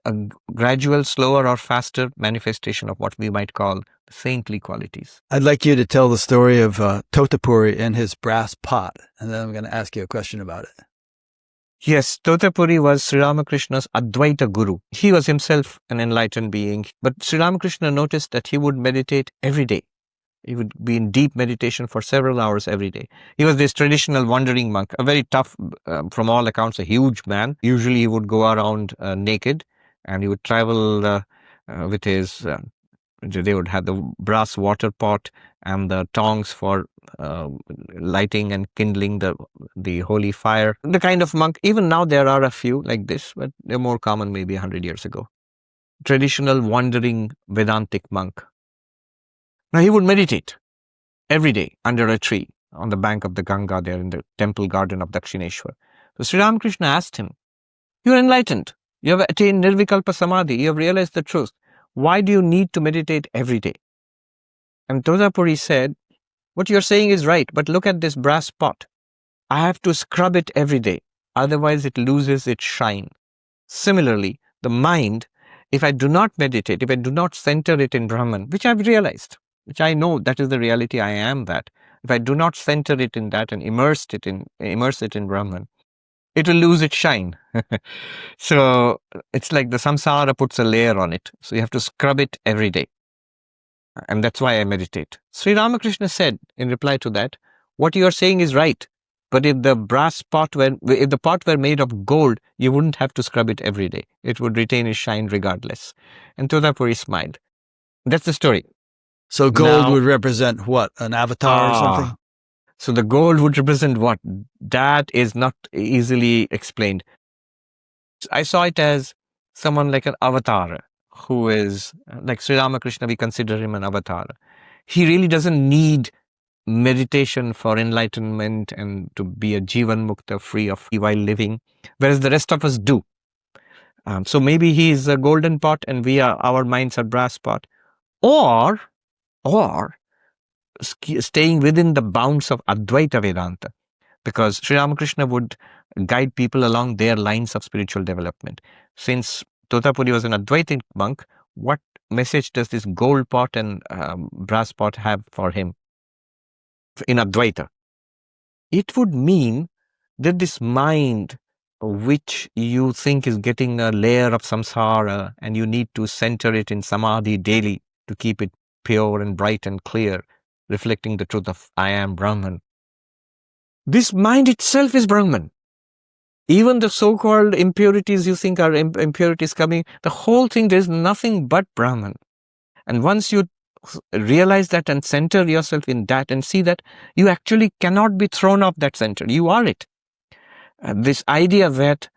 a gradual, slower or faster manifestation of what we might call saintly qualities. I'd like you to tell the story of Totapuri and his brass pot, and then I'm going to ask you a question about it. Yes, Totapuri was Sri Ramakrishna's Advaita Guru. He was himself an enlightened being, but Sri Ramakrishna noticed that he would meditate every day. He would be in deep meditation for several hours every day. He was this traditional wandering monk, a very tough, from all accounts, a huge man. Usually he would go around naked, and he would travel with his, they would have the brass water pot and the tongs for lighting and kindling the holy fire. The kind of monk, even now there are a few like this, but they're more common maybe 100 years ago. Traditional wandering Vedantic monk. Now he would meditate every day under a tree on the bank of the Ganga there in the temple garden of Dakshineshwar. So Sri Ramakrishna asked him, "You're enlightened. You have attained Nirvikalpa Samadhi. You have realized the truth. Why do you need to meditate every day?" And Totapuri said, "What you're saying is right, but look at this brass pot. I have to scrub it every day. Otherwise it loses its shine. Similarly, the mind, if I do not meditate, if I do not center it in Brahman, which I've realized, which I know that is the reality, I am that. If I do not center it in that and immerse it in Brahman, it will lose its shine." So it's like the samsara puts a layer on it. So you have to scrub it every day. And that's why I meditate. Sri Ramakrishna said in reply to that, "What you are saying is right. But if the pot were made of gold, you wouldn't have to scrub it every day. It would retain its shine regardless." And Totapuri smiled. That's the story. So gold Now- would represent what? An avatar or something? So the gold would represent what? That is not easily explained. I saw it as someone like an avatar who is like Sri Ramakrishna. We consider him an avatar. He really doesn't need meditation for enlightenment and to be a Jivan Mukta, free of while living, whereas the rest of us do. So maybe he is a golden pot and our minds are brass pot, or staying within the bounds of Advaita Vedanta, because Sri Ramakrishna would guide people along their lines of spiritual development. Since Totapuri was an Advaitic monk, what message does this gold pot and brass pot have for him in Advaita? It would mean that this mind, which you think is getting a layer of samsara and you need to center it in samadhi daily to keep it pure and bright and clear, reflecting the truth of I am Brahman. This mind itself is Brahman. Even the so-called impurities you think are impurities coming, the whole thing, there's nothing but Brahman. And once you realize that and center yourself in that and see that you actually cannot be thrown off that center, you are it. This idea that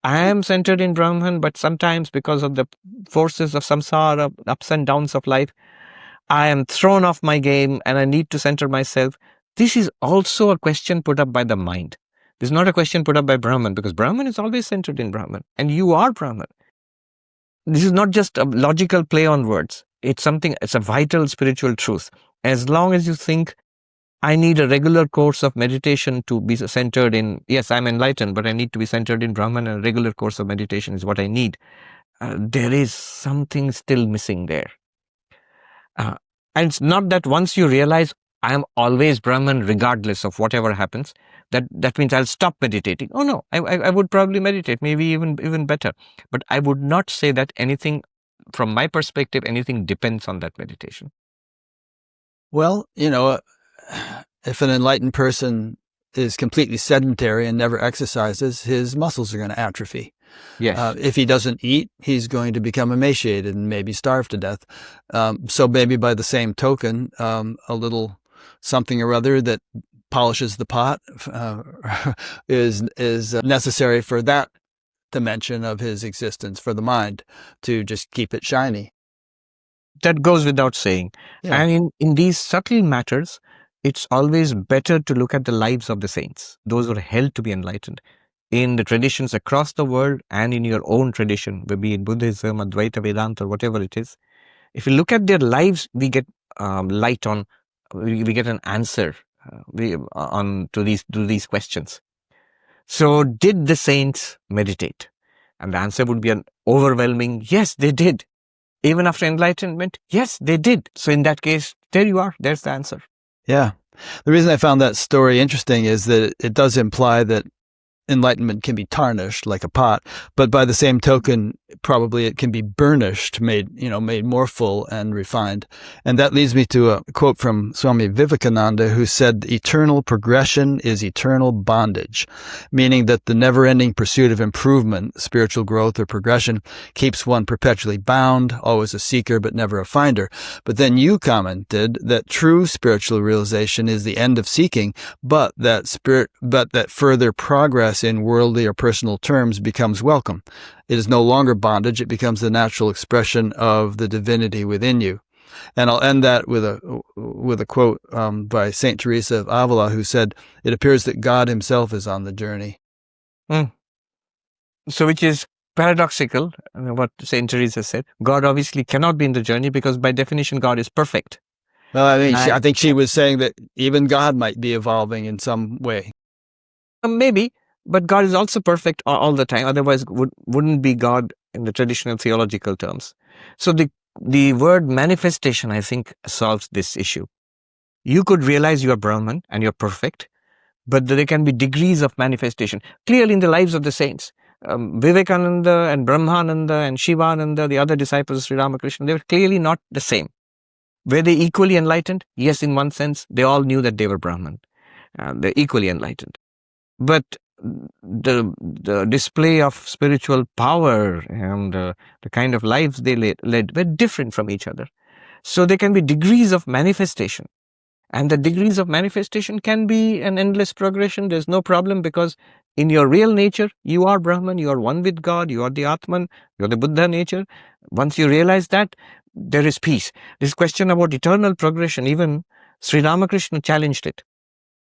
I am centered in Brahman, but sometimes because of the forces of samsara, ups and downs of life, I am thrown off my game and I need to center myself. This is also a question put up by the mind. This is not a question put up by Brahman, because Brahman is always centered in Brahman and you are Brahman. This is not just a logical play on words. It's a vital spiritual truth. As long as you think I need a regular course of meditation to be centered in, yes, I'm enlightened, but I need to be centered in Brahman, and a regular course of meditation is what I need. There is something still missing there. And it's not that once you realize I am always Brahman regardless of whatever happens, that means I'll stop meditating. Oh no, I would probably meditate, maybe even better. But I would not say that anything, from my perspective, anything depends on that meditation. Well, if an enlightened person is completely sedentary and never exercises, his muscles are going to atrophy. Yes. If he doesn't eat, he's going to become emaciated and maybe starve to death. So maybe by the same token, a little something or other that polishes the pot is necessary for that dimension of his existence, for the mind, to just keep it shiny. That goes without saying. Yeah. And in these subtle matters, it's always better to look at the lives of the saints, those who are held to be enlightened, in the traditions across the world and in your own tradition, maybe in Buddhism, Advaita, Vedanta, or whatever it is. If you look at their lives, we get light on, we get an answer to these questions. So did the saints meditate? And the answer would be an overwhelming, yes, they did. Even after enlightenment, yes, they did. So in that case, there you are. There's the answer. Yeah. The reason I found that story interesting is that it does imply that enlightenment can be tarnished like a pot, but by the same token, probably it can be burnished, made more full and refined. And that leads me to a quote from Swami Vivekananda, who said, "Eternal progression is eternal bondage," meaning that the never-ending pursuit of improvement, spiritual growth or progression, keeps one perpetually bound, always a seeker but never a finder. But then you commented that true spiritual realization is the end of seeking, but that further progress in worldly or personal terms becomes welcome. It is no longer bondage. It becomes the natural expression of the divinity within you. And I'll end that with a quote by Saint Teresa of Avila, who said, "It appears that God himself is on the journey." So which is paradoxical, what Saint Teresa said. God obviously cannot be in the journey because by definition, God is perfect. Well, I think she was saying that even God might be evolving in some way. Maybe, but God is also perfect all the time. Otherwise, wouldn't be God in the traditional theological terms. So the word manifestation, I think, solves this issue. You could realize you are Brahman and you're perfect, but there can be degrees of manifestation. Clearly in the lives of the saints, Vivekananda and Brahmananda and Shivananda, the other disciples of Sri Ramakrishna, they were clearly not the same. Were they equally enlightened? Yes, in one sense, they all knew that they were Brahman. They're equally enlightened. But the display of spiritual power and the kind of lives they led were different from each other. So there can be degrees of manifestation. And the degrees of manifestation can be an endless progression. There's no problem, because in your real nature, you are Brahman, you are one with God, you are the Atman, you are the Buddha nature. Once you realize that, there is peace. This question about eternal progression, even Sri Ramakrishna challenged it.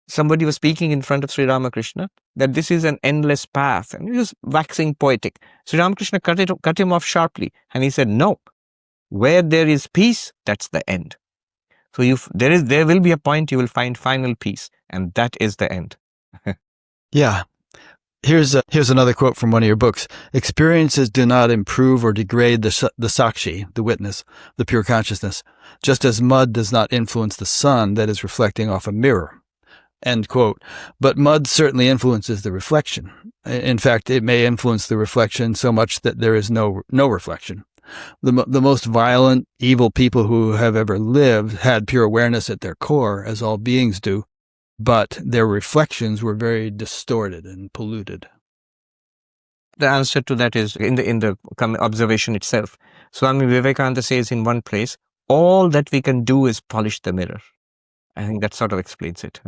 Somebody was speaking in front of Sri Ramakrishna that this is an endless path, and he was waxing poetic. Sri Ramakrishna cut him off sharply, and he said, "No, where there is peace, that's the end." So there will be a point you will find final peace, and that is the end. Yeah. Here's another quote from one of your books. "Experiences do not improve or degrade the sakshi, the witness, the pure consciousness, just as mud does not influence the sun that is reflecting off a mirror." End quote. But mud certainly influences the reflection. In fact, it may influence the reflection so much that there is no reflection. The most violent, evil people who have ever lived had pure awareness at their core, as all beings do, but their reflections were very distorted and polluted. The answer to that is in the observation itself. Swami Vivekananda says in one place, all that we can do is polish the mirror. I think that sort of explains it.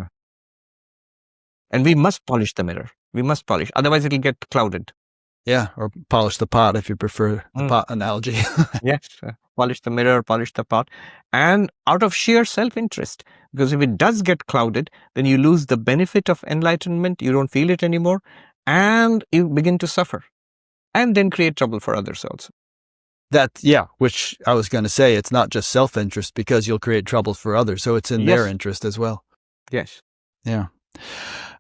And we must polish the mirror. We must polish. Otherwise, it'll get clouded. Yeah, or polish the pot if you prefer the pot analogy. Yes, polish the mirror, polish the pot. And out of sheer self-interest. Because if it does get clouded, then you lose the benefit of enlightenment. You don't feel it anymore. And you begin to suffer. And then create trouble for others also. Which I was going to say, it's not just self-interest, because you'll create trouble for others. So it's in their interest as well. Yes. Yeah.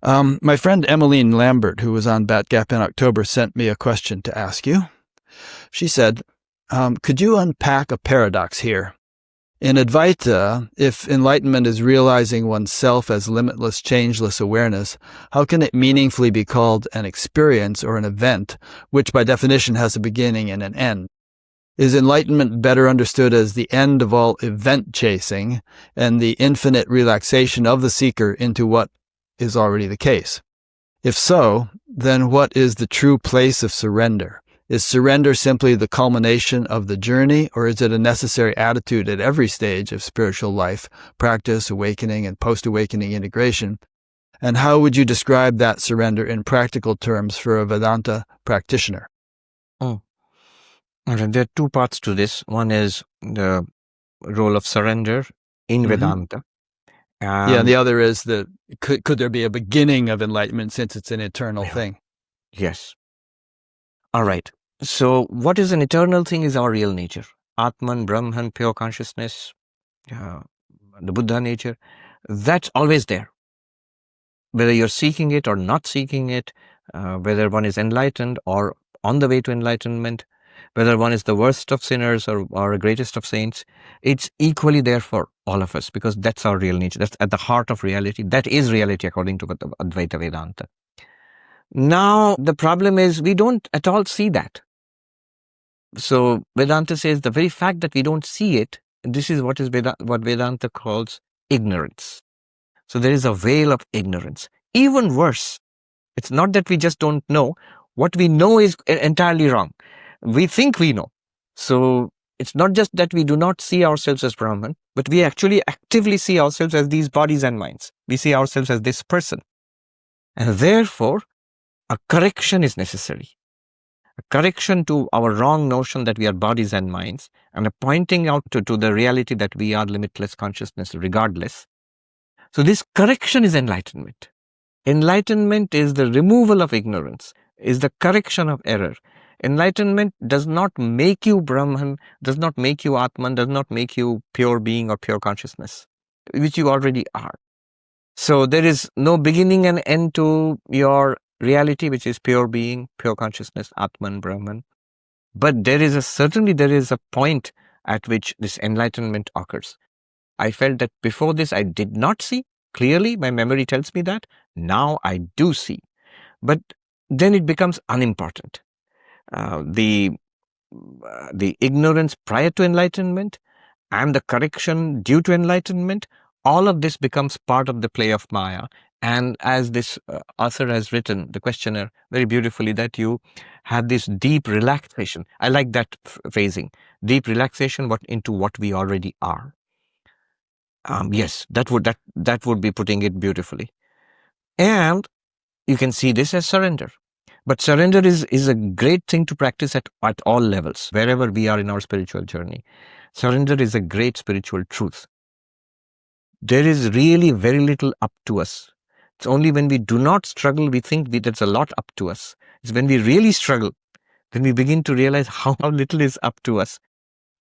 My friend Emmeline Lambert, who was on Batgap in October, sent me a question to ask you. She said, could you unpack a paradox here? In Advaita, if enlightenment is realizing oneself as limitless, changeless awareness, how can it meaningfully be called an experience or an event, which by definition has a beginning and an end? Is enlightenment better understood as the end of all event chasing and the infinite relaxation of the seeker into what is already the case? If so, then what is the true place of surrender? Is surrender simply the culmination of the journey, or is it a necessary attitude at every stage of spiritual life, practice, awakening, and post-awakening integration? And how would you describe that surrender in practical terms for a Vedanta practitioner? Oh. There are two parts to this. One is the role of surrender in Vedanta. And the other is could there be a beginning of enlightenment since it's an eternal thing? Yes. All right. So what is an eternal thing is our real nature. Atman, Brahman, pure consciousness, the Buddha nature. That's always there. Whether you're seeking it or not seeking it, whether one is enlightened or on the way to enlightenment, whether one is the worst of sinners or the greatest of saints, it's equally there for all of us because that's our real nature. That's at the heart of reality. That is reality according to Advaita Vedanta. Now, the problem is we don't at all see that. So Vedanta says the very fact that we don't see it, this is what Vedanta calls ignorance. So there is a veil of ignorance. Even worse, it's not that we just don't know. What we know is entirely wrong. We think we know. So it's not just that we do not see ourselves as Brahman, but we actually actively see ourselves as these bodies and minds. We see ourselves as this person. And therefore, a correction is necessary. A correction to our wrong notion that we are bodies and minds, and a pointing out to the reality that we are limitless consciousness regardless. So this correction is enlightenment. Enlightenment is the removal of ignorance, is the correction of error. Enlightenment does not make you Brahman, does not make you Atman, does not make you pure being or pure consciousness, which you already are. So there is no beginning and end to your reality, which is pure being, pure consciousness, Atman, Brahman. But certainly there is a point at which this enlightenment occurs. I felt that before this I did not see clearly. My memory tells me that. Now I do see. But then it becomes unimportant. The ignorance prior to enlightenment and the correction due to enlightenment, all of this becomes part of the play of Maya. And as this author has written, the questioner, very beautifully, that you have this deep relaxation. I like that phrasing, deep relaxation into what we already are. Yes, that would be putting it beautifully. And you can see this as surrender. But surrender is a great thing to practice at all levels, wherever we are in our spiritual journey. Surrender is a great spiritual truth. There is really very little up to us. It's only when we do not struggle, we think there's a lot up to us. It's when we really struggle, then we begin to realize how little is up to us.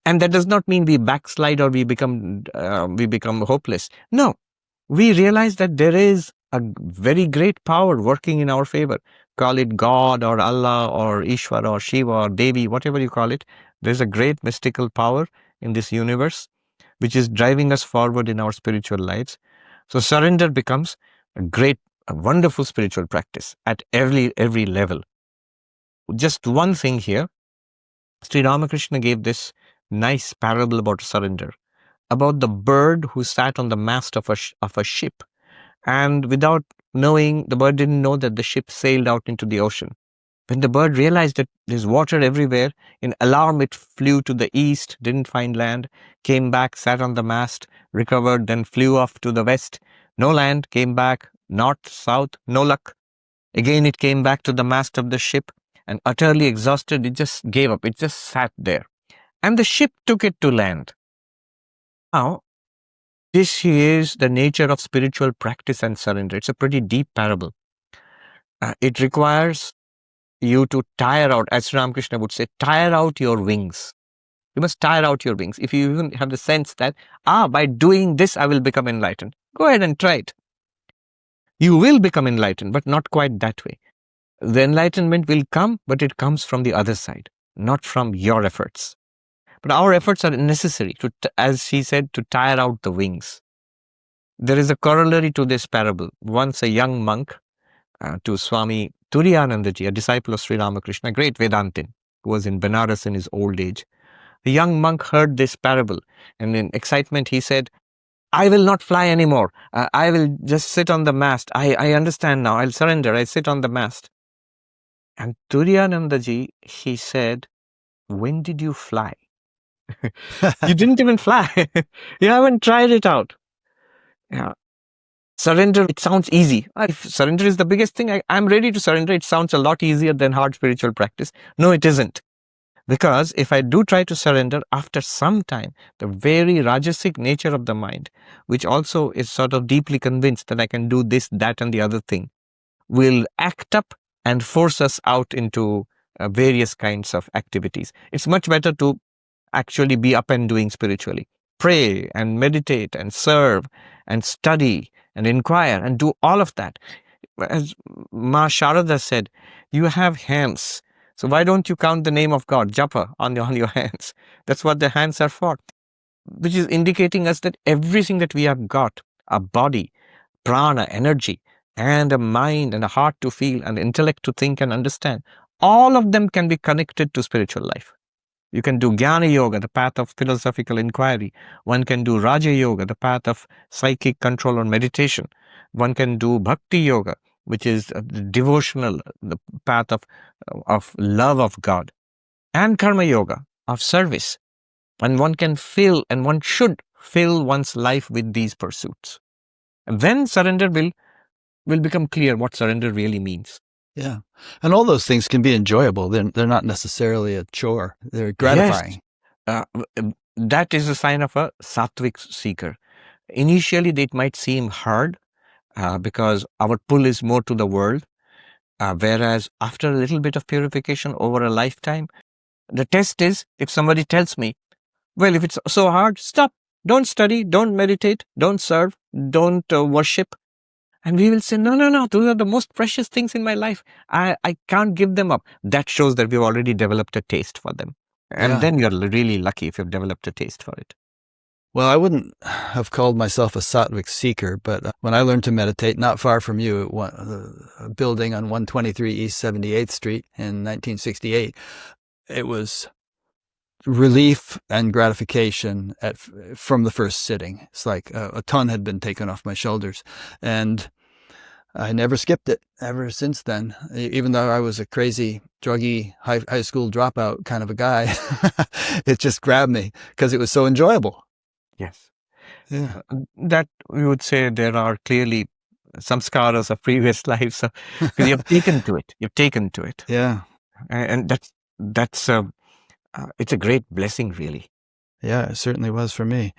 And that does not mean we backslide or we become hopeless. No, we realize that there is a very great power working in our favor. Call it God or Allah or Ishvara or Shiva or Devi, whatever you call it. There's a great mystical power in this universe which is driving us forward in our spiritual lives. So surrender becomes a wonderful spiritual practice at every level. Just one thing here, Sri Ramakrishna gave this nice parable about surrender, about the bird who sat on the mast of a ship, and without knowing, the bird didn't know that the ship sailed out into the ocean. When the bird realized that there's water everywhere, in alarm it flew to the east, didn't find land, came back, sat on the mast, recovered, then flew off to the west. No land, came back, north, south, no luck. Again it came back to the mast of the ship, and utterly exhausted, it just gave up. It just sat there. And the ship took it to land. Now, this is the nature of spiritual practice and surrender. It's a pretty deep parable. It requires you to tire out, as Ramakrishna would say, tire out your wings. You must tire out your wings. If you even have the sense that, by doing this, I will become enlightened, go ahead and try it. You will become enlightened, but not quite that way. The enlightenment will come, but it comes from the other side, not from your efforts. But our efforts are necessary to, as she said, to tire out the wings. There is a corollary to this parable. Once a young monk, to Swami Turiyanandaji, a disciple of Sri Ramakrishna, a great Vedantin, who was in Benares in his old age. The young monk heard this parable, and in excitement he said, I will not fly anymore. I will just sit on the mast. I understand now. I'll surrender. I sit on the mast. And Turiyanandaji, he said, when did you fly? You didn't even fly. You haven't tried it out. Yeah. Surrender, it sounds easy. If surrender is the biggest thing, I'm ready to surrender. It sounds a lot easier than hard spiritual practice. No, it isn't. Because if I do try to surrender, after some time, the very rajasic nature of the mind, which also is sort of deeply convinced that I can do this, that, and the other thing, will act up and force us out into various kinds of activities. It's much better to actually be up and doing spiritually. Pray and meditate and serve and study and inquire and do all of that. As Ma Sharada said, you have hands. So why don't you count the name of God, japa, on your hands? That's what the hands are for. Which is indicating us that everything that we have got, a body, prana, energy, and a mind and a heart to feel and intellect to think and understand, all of them can be connected to spiritual life. You can do Jnana Yoga, the path of philosophical inquiry. One can do Raja Yoga, the path of psychic control or meditation. One can do Bhakti Yoga, which is devotional, the path of love of God. And Karma Yoga, of service. And one can fill, and one should fill one's life with these pursuits. And then surrender will become clear what surrender really means. Yeah. And all those things can be enjoyable. They're not necessarily a chore. They're gratifying. Yes. That is a sign of a sattvic seeker. Initially, it might seem hard because our pull is more to the world. Whereas after a little bit of purification over a lifetime, the test is if somebody tells me, well, if it's so hard, stop. Don't study, don't meditate, don't serve, don't worship. And we will say, no, those are the most precious things in my life. I can't give them up. That shows that we've already developed a taste for them. And then you're really lucky if you've developed a taste for it. Well, I wouldn't have called myself a sattvic seeker, but when I learned to meditate, not far from you, at a building on 123 East 78th Street in 1968, it was relief and gratification from the first sitting. It's like a ton had been taken off my shoulders, and I never skipped it ever since then. Even though I was a crazy, druggy, high school dropout kind of a guy, it just grabbed me because it was so enjoyable. Yes. Yeah. That we would say there are clearly some scars of previous lives because you've taken to it. You've taken to it. Yeah. And that's it's a great blessing, really. Yeah, it certainly was for me.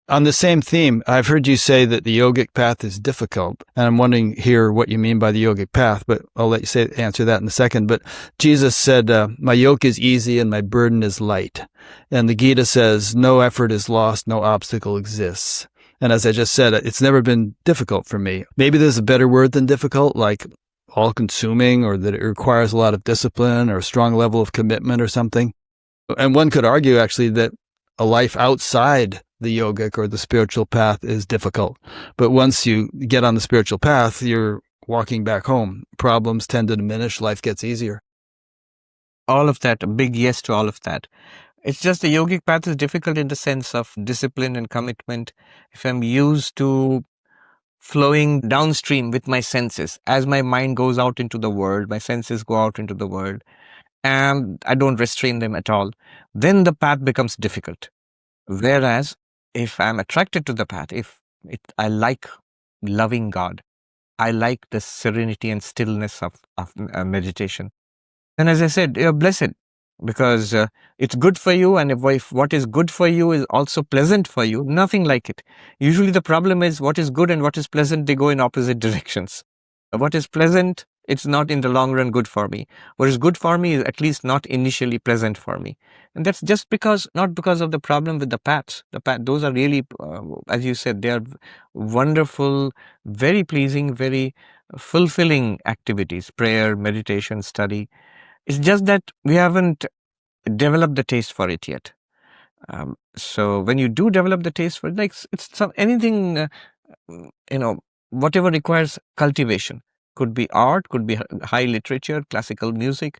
On the same theme, I've heard you say that the yogic path is difficult, and I'm wondering here what you mean by the yogic path, but I'll let you answer that in a second. But Jesus said, my yoke is easy and my burden is light. And the Gita says, no effort is lost, no obstacle exists. And as I just said, it's never been difficult for me. Maybe there's a better word than difficult, like all-consuming, or that it requires a lot of discipline or a strong level of commitment or something. And one could argue, actually, that a life outside the yogic or the spiritual path is difficult. But once you get on the spiritual path, you're walking back home. Problems tend to diminish. Life gets easier. All of that, a big yes to all of that. It's just the yogic path is difficult in the sense of discipline and commitment. If I'm used to flowing downstream with my senses, as my mind goes out into the world, my senses go out into the world, and I don't restrain them at all, then the path becomes difficult. Whereas if I'm attracted to the path, I like loving God, I like the serenity and stillness of meditation. And as I said, you're blessed because it's good for you, and if what is good for you is also pleasant for you, nothing like it. Usually the problem is what is good and what is pleasant, they go in opposite directions. What is pleasant it's not in the long run good for me. What is good for me is at least not initially present for me. And that's just because, not because of the problem with the paths. Those are really, as you said, they are wonderful, very pleasing, very fulfilling activities, prayer, meditation, study. It's just that we haven't developed the taste for it yet. So when you do develop the taste for it, like anything, whatever requires cultivation, could be art, could be high literature, classical music.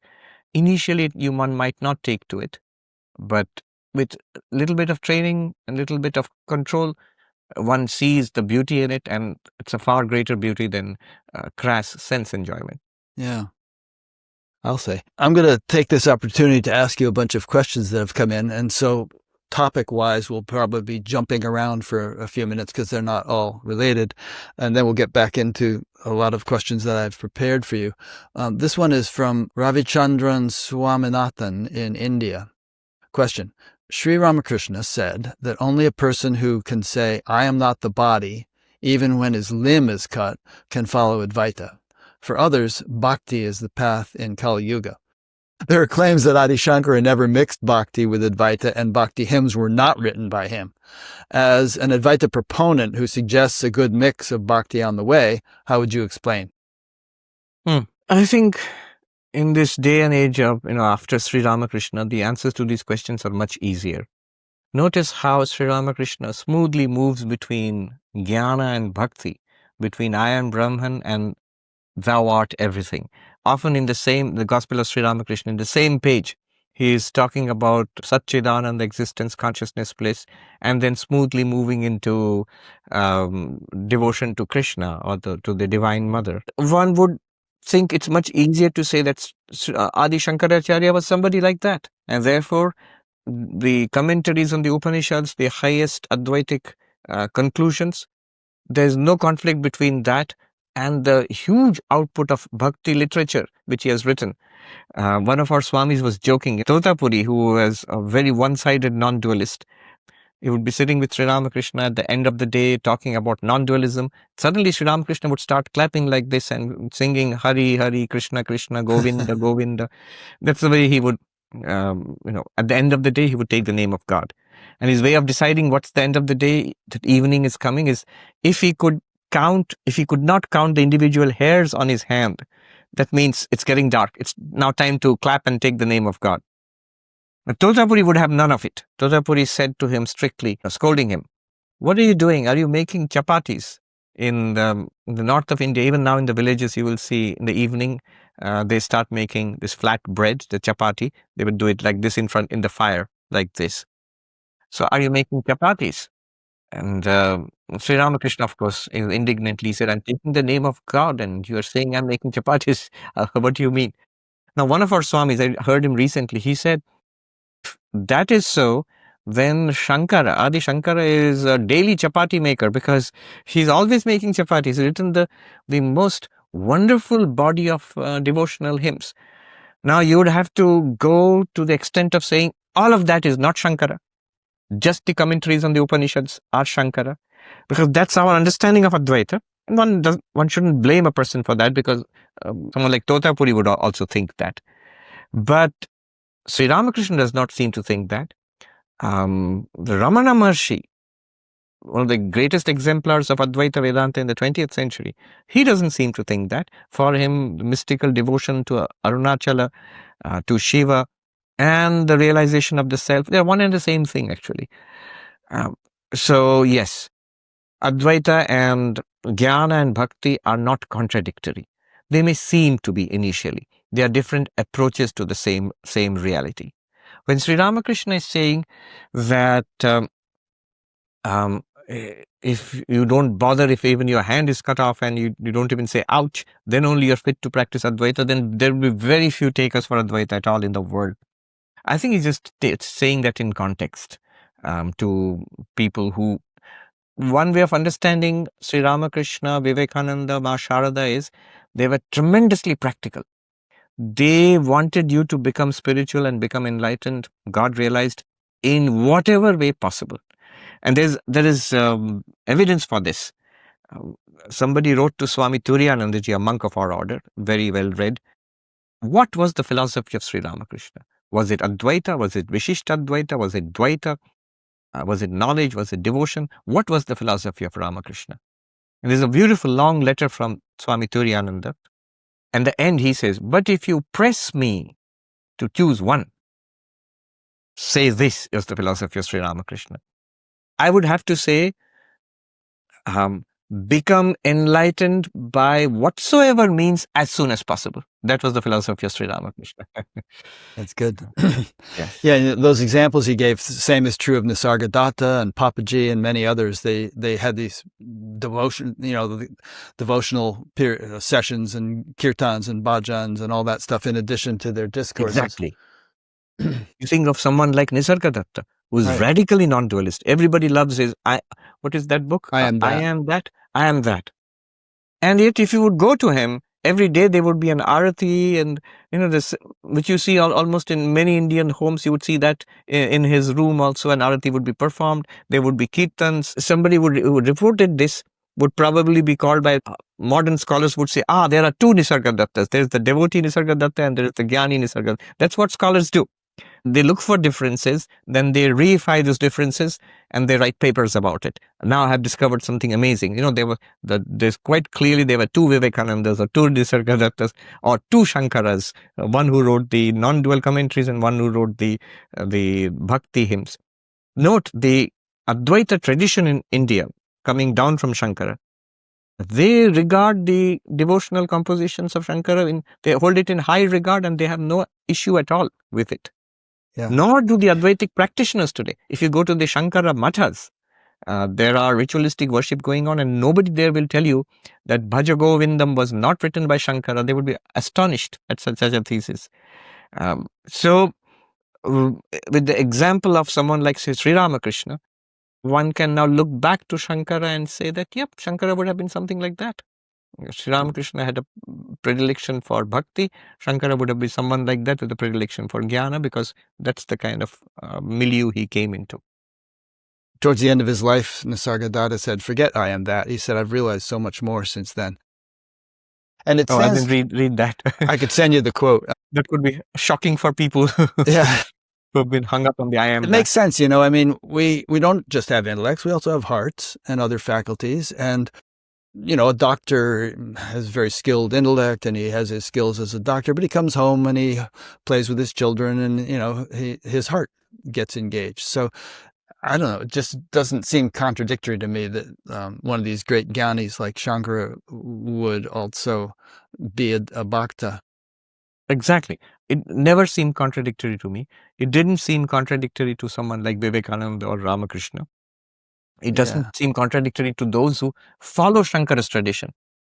Initially, one might not take to it, but with a little bit of training and a little bit of control, one sees the beauty in it, and it's a far greater beauty than crass sense enjoyment. Yeah. I'll say. I'm going to take this opportunity to ask you a bunch of questions that have come in. And so topic-wise, we'll probably be jumping around for a few minutes because they're not all related. And then we'll get back into a lot of questions that I've prepared for you. This one is from Ravichandran Swaminathan in India. Question. Sri Ramakrishna said that only a person who can say, I am not the body, even when his limb is cut, can follow Advaita. For others, bhakti is the path in Kali Yuga. There are claims that Adi Shankara never mixed bhakti with Advaita, and bhakti hymns were not written by him. As an Advaita proponent who suggests a good mix of bhakti on the way, how would you explain? I think in this day and age of, after Sri Ramakrishna, the answers to these questions are much easier. Notice how Sri Ramakrishna smoothly moves between jnana and bhakti, between I am Brahman and thou art everything. Often in the Gospel of Sri Ramakrishna, in the same page, he is talking about Satchidananda, existence, consciousness, bliss, and then smoothly moving into devotion to Krishna or to the Divine Mother. One would think it's much easier to say that Adi Shankaracharya was somebody like that. And therefore, the commentaries on the Upanishads, the highest Advaitic conclusions, there's no conflict between that and the huge output of bhakti literature which he has written. One of our Swamis was joking. Totapuri, who was a very one-sided non-dualist, he would be sitting with Sri Ramakrishna at the end of the day talking about non-dualism. Suddenly Sri Ramakrishna would start clapping like this and singing Hari, Hari, Krishna, Krishna, Govinda, Govinda. That's the way he would, at the end of the day, he would take the name of God. And his way of deciding what's the end of the day, that evening is coming, is if he could not count the individual hairs on his hand, that means it's getting dark. It's now time to clap and take the name of God. But Totapuri would have none of it. Totapuri said to him strictly, scolding him, what are you doing? Are you making chapatis? In the north of India, even now in the villages, you will see in the evening, they start making this flat bread, the chapati. They would do it like this in the fire, like this. So are you making chapatis? And Sri Ramakrishna, of course, indignantly said, I'm taking the name of God and you are saying I'm making chapatis. What do you mean? Now, one of our Swamis, I heard him recently, he said, that is so when Adi Shankara is a daily chapati maker, because he's always making chapatis. He's written the most wonderful body of devotional hymns. Now, you would have to go to the extent of saying all of that is not Shankara. Just the commentaries on the Upanishads are Shankara, because that's our understanding of Advaita. And one shouldn't blame a person for that, because someone like Totapuri would also think that. But Sri Ramakrishna does not seem to think that. The Ramana Maharshi, one of the greatest exemplars of Advaita Vedanta in the 20th century, he doesn't seem to think that. For him, the mystical devotion to Arunachala, to Shiva, and the realization of the self, they're one and the same thing, actually. So, yes, Advaita and Jnana and Bhakti are not contradictory. They may seem to be initially. They are different approaches to the same reality. When Sri Ramakrishna is saying that if you don't bother, if even your hand is cut off and you don't even say ouch, then only you're fit to practice Advaita, then there will be very few takers for Advaita at all in the world. I think he's just saying that in context to people who, one way of understanding Sri Ramakrishna, Vivekananda, Ma Sharada is they were tremendously practical. They wanted you to become spiritual and become enlightened, God realized, in whatever way possible. And there is evidence for this. Somebody wrote to Swami Turiyanandaji, a monk of our order, very well read. What was the philosophy of Sri Ramakrishna? Was it Advaita? Was it Vishishtadvaita? Was it Dvaita? Was it knowledge? Was it devotion? What was the philosophy of Ramakrishna? And there's a beautiful long letter from Swami Turiyananda. And the end he says, but if you press me to choose one, say this is the philosophy of Sri Ramakrishna. I would have to say, become enlightened by whatsoever means as soon as possible. That was the philosophy of Sri Ramakrishna. That's good. Yes. Yeah, those examples you gave, same is true of Nisargadatta and Papaji and many others. They had these devotional sessions and kirtans and bhajans and all that stuff in addition to their discourses. Exactly. You think of someone like Nisargadatta, who's Right. radically non-dualist. Everybody loves his, what is that book? I am that. I am that. I am that. And yet if you would go to him, every day there would be an arati, and this, which you see almost in many Indian homes, you would see that in his room also an arati would be performed. There would be kirtans. Somebody who reported this would probably be called by modern scholars would say, there are two Nisargadattas. There's the devotee Nisargadatta and there is the Jnani Nisargadatta. That's what scholars do. They look for differences, then they reify those differences, and they write papers about it. Now I have discovered something amazing. There's quite clearly there were two Vivekanandas or two Nisargadattas or two Shankaras, one who wrote the non-dual commentaries and one who wrote the bhakti hymns. Note the Advaita tradition in India coming down from Shankara. They regard the devotional compositions of Shankara, they hold it in high regard and they have no issue at all with it. Yeah. Nor do the Advaitic practitioners today. If you go to the Shankara mathas, there are ritualistic worship going on, and nobody there will tell you that Bhaja Govindam was not written by Shankara. They would be astonished at such a thesis. So, with the example of someone like Sri Ramakrishna, one can now look back to Shankara and say that, yep, Shankara would have been something like that. Sri Ramakrishna had a predilection for bhakti. Shankara would have been someone like that with a predilection for jnana, because that's the kind of milieu he came into. Towards the end of his life, Nisargadatta said, forget I am that. He said, I've realized so much more since then. And it I didn't read that. I could send you the quote. That could be shocking for people Yeah. who have been hung up on the I am It that. makes sense, I mean, we don't just have intellects, we also have hearts and other faculties. And, a doctor has very skilled intellect and he has his skills as a doctor, but he comes home and he plays with his children and, his heart gets engaged. So I don't know, it just doesn't seem contradictory to me that one of these great jnanis like Shankara would also be a bhakta. Exactly. It never seemed contradictory to me. It didn't seem contradictory to someone like Vivekananda or Ramakrishna. It doesn't seem contradictory to those who follow Shankara's tradition.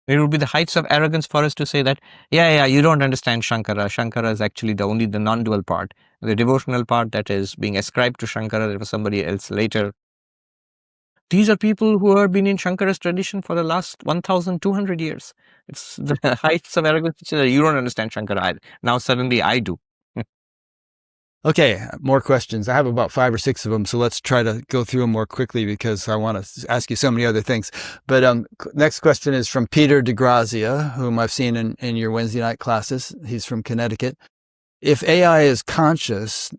It would be the heights of arrogance for us to say that, you don't understand Shankara. Shankara is actually only the non-dual part. The devotional part that is being ascribed to Shankara, that was somebody else later. These are people who have been in Shankara's tradition for the last 1,200 years. It's the heights of arrogance to say that you don't understand Shankara either. Now suddenly I do. Okay, more questions. I have about 5 or 6 of them, so let's try to go through them more quickly because I want to ask you so many other things. But next question is from Peter DeGrazia, whom I've seen in your Wednesday night classes. He's from Connecticut. If AI is consciousness,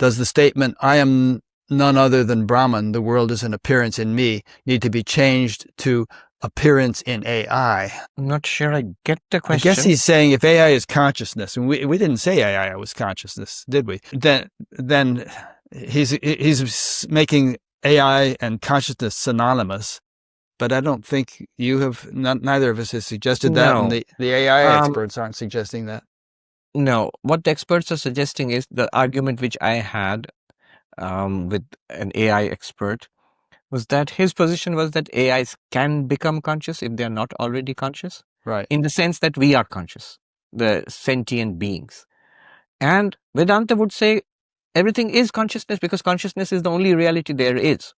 does the statement, I am none other than Brahman, the world is an appearance in me, need to be changed to appearance in AI? I'm not sure I get the question. I guess he's saying if AI is consciousness, and we didn't say AI was consciousness, did we? Then he's making AI and consciousness synonymous. But I don't think neither of us has suggested that, and the AI experts aren't suggesting that. No, what the experts are suggesting is the argument which I had with an AI expert was that his position was that AIs can become conscious if they are not already conscious. Right. In the sense that we are conscious, the sentient beings. And Vedanta would say everything is consciousness because consciousness is the only reality there is.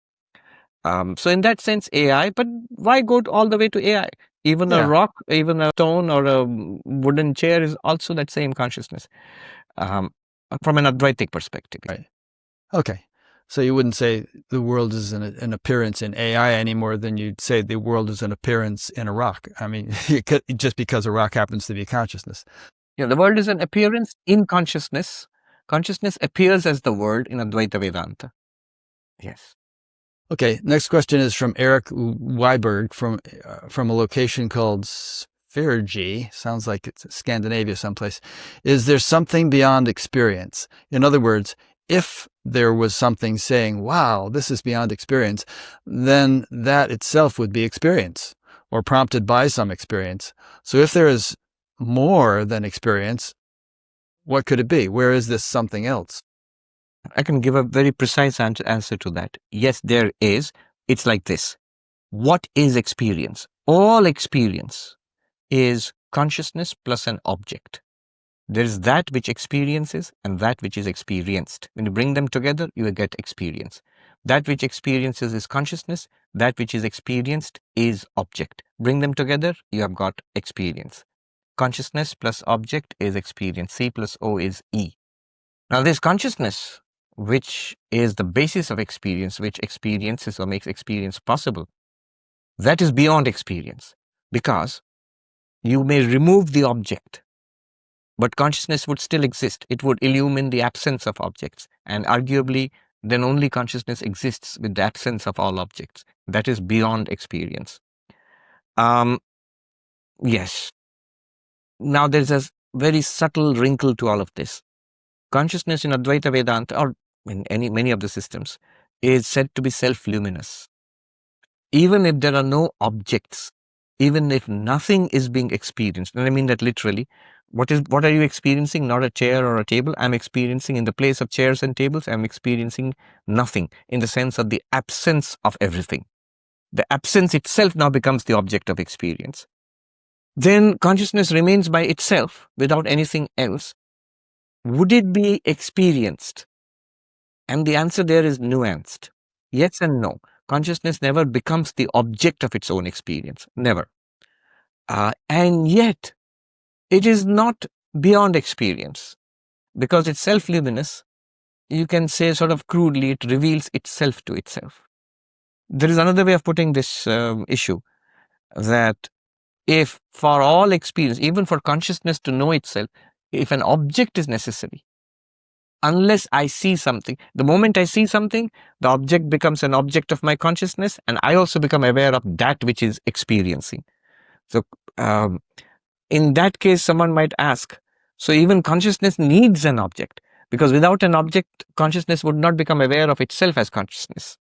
So in that sense, AI, but why go all the way to AI? Even a rock, even a stone or a wooden chair is also that same consciousness from an Advaitic perspective. Right. Okay. So you wouldn't say the world is an appearance in AI any more than you'd say the world is an appearance in a rock. I mean, just because a rock happens to be consciousness. Yeah, the world is an appearance in consciousness. Consciousness appears as the world in Advaita Vedanta. Yes. Okay, next question is from Eric Weiberg from a location called Sverige. Sounds like it's Scandinavia someplace. Is there something beyond experience? In other words, if there was something saying, wow, this is beyond experience, then that itself would be experience or prompted by some experience. So if there is more than experience, what could it be? Where is this something else? I can give a very precise answer to that. Yes, there is. It's like this. What is experience? All experience is consciousness plus an object. There is that which experiences and that which is experienced. When you bring them together, you will get experience. That which experiences is consciousness. That which is experienced is object. Bring them together, you have got experience. Consciousness plus object is experience. C plus O is E. Now, this consciousness, which is the basis of experience, which experiences or makes experience possible, that is beyond experience, because you may remove the object, but consciousness would still exist. It would illumine the absence of objects, and arguably then only consciousness exists with the absence of all objects. That is beyond experience. Yes. Now there's a very subtle wrinkle to all of this. Consciousness in Advaita Vedanta, or in many of the systems, is said to be self-luminous. Even if there are no objects, even if nothing is being experienced, and I mean that literally, what are you experiencing? Not a chair or a table. I'm experiencing, in the place of chairs and tables, I'm experiencing nothing, in the sense of the absence of everything. The absence itself now becomes the object of experience. Then consciousness remains by itself without anything else. Would it be experienced? And the answer there is nuanced. Yes and no. Consciousness never becomes the object of its own experience. Never. And yet, it is not beyond experience. Because it's self-luminous, you can say sort of crudely, it reveals itself to itself. There is another way of putting this issue, that if for all experience, even for consciousness to know itself, if an object is necessary, unless I see something, the moment I see something, the object becomes an object of my consciousness, and I also become aware of that which is experiencing. So in that case, someone might ask, so even consciousness needs an object, because without an object, consciousness would not become aware of itself as consciousness.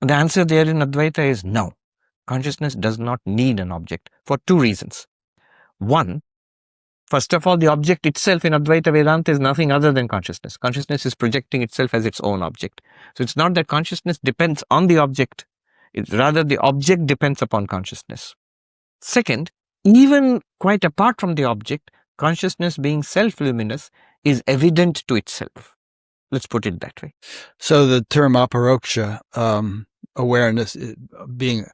The answer there in Advaita is no. Consciousness does not need an object for two reasons. One, first of all, the object itself in Advaita Vedanta is nothing other than consciousness. Consciousness is projecting itself as its own object. So it's not that consciousness depends on the object. It's rather the object depends upon consciousness. Second, even quite apart from the object, consciousness being self-luminous is evident to itself. Let's put it that way. So the term aparoksha, awareness, being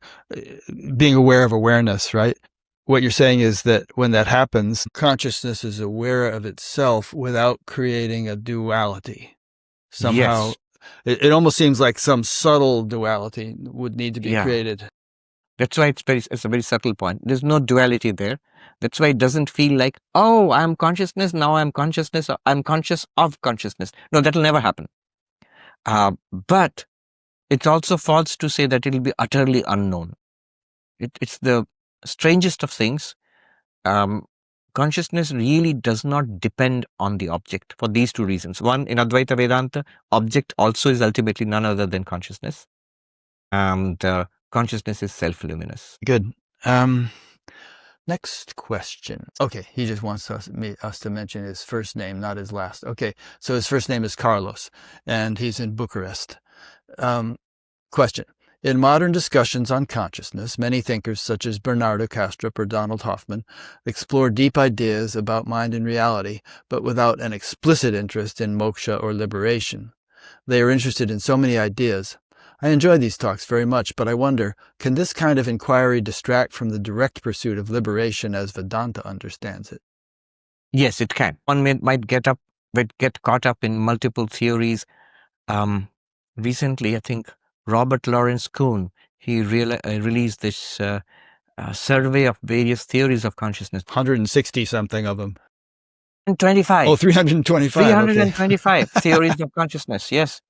aware of awareness, right? What you're saying is that when that happens, consciousness is aware of itself without creating a duality. Somehow, yes. It almost seems like some subtle duality would need to be created. That's why it's a very subtle point. There's no duality there. That's why it doesn't feel like, oh, I'm consciousness, now I'm consciousness, I'm conscious of consciousness. No, that'll never happen. But it's also false to say that it'll be utterly unknown. It's the strangest of things. Consciousness really does not depend on the object for these two reasons. One, in Advaita Vedanta, object also is ultimately none other than consciousness. And consciousness is self-luminous. Good. Next question. Okay, he just wants us to mention his first name, not his last. Okay, so his first name is Carlos, and he's in Bucharest. Question. In modern discussions on consciousness, many thinkers such as Bernardo Kastrup or Donald Hoffman explore deep ideas about mind and reality, but without an explicit interest in moksha or liberation. They are interested in so many ideas. I enjoy these talks very much, but I wonder, can this kind of inquiry distract from the direct pursuit of liberation as Vedanta understands it? Yes, it can. One might get caught up in multiple theories. Recently, I think Robert Lawrence Kuhn, he released this survey of various theories of consciousness. 160 something of them. 25. Oh, 325. Okay. 325 theories of consciousness. Yes.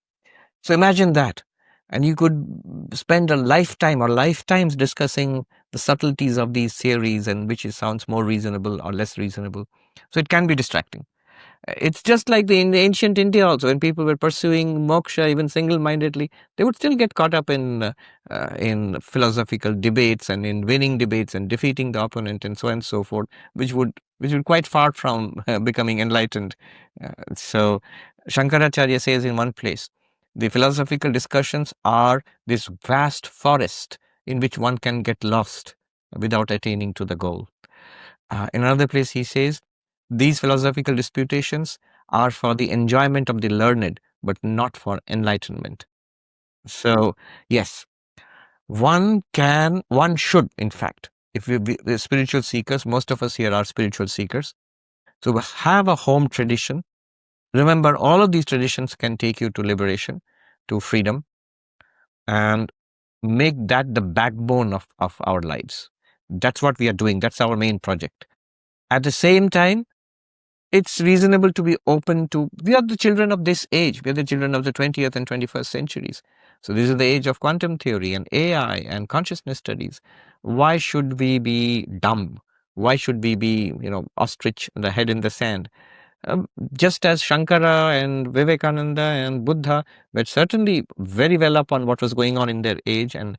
So imagine that. And you could spend a lifetime or lifetimes discussing the subtleties of these theories and which sounds more reasonable or less reasonable. So it can be distracting. It's just like in the ancient India also, when people were pursuing moksha even single-mindedly, they would still get caught up in philosophical debates and in winning debates and defeating the opponent and so on and so forth, which would quite far from becoming enlightened. So Shankaracharya says in one place, the philosophical discussions are this vast forest in which one can get lost without attaining to the goal. In another place, he says, these philosophical disputations are for the enjoyment of the learned, but not for enlightenment. So, yes, one should, in fact, if we're spiritual seekers, most of us here are spiritual seekers. So, have a home tradition. Remember, all of these traditions can take you to liberation, to freedom, and make that the backbone of our lives. That's what we are doing. That's our main project. At the same time, it's reasonable to be open to, we are the children of this age. We are the children of the 20th and 21st centuries. So this is the age of quantum theory and AI and consciousness studies. Why should we be dumb? Why should we be, ostrich, the head in the sand? Just as Shankara and Vivekananda and Buddha were certainly very well up on what was going on in their age and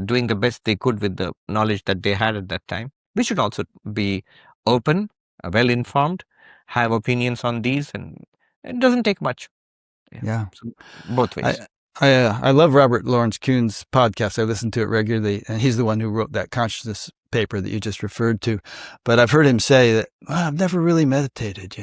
doing the best they could with the knowledge that they had at that time, we should also be open, well informed, have opinions on these, and it doesn't take much. Yeah. So both ways. I love Robert Lawrence Kuhn's podcast. I listen to it regularly, and he's the one who wrote that consciousness paper that you just referred to. But I've heard him say that, well, I've never really meditated,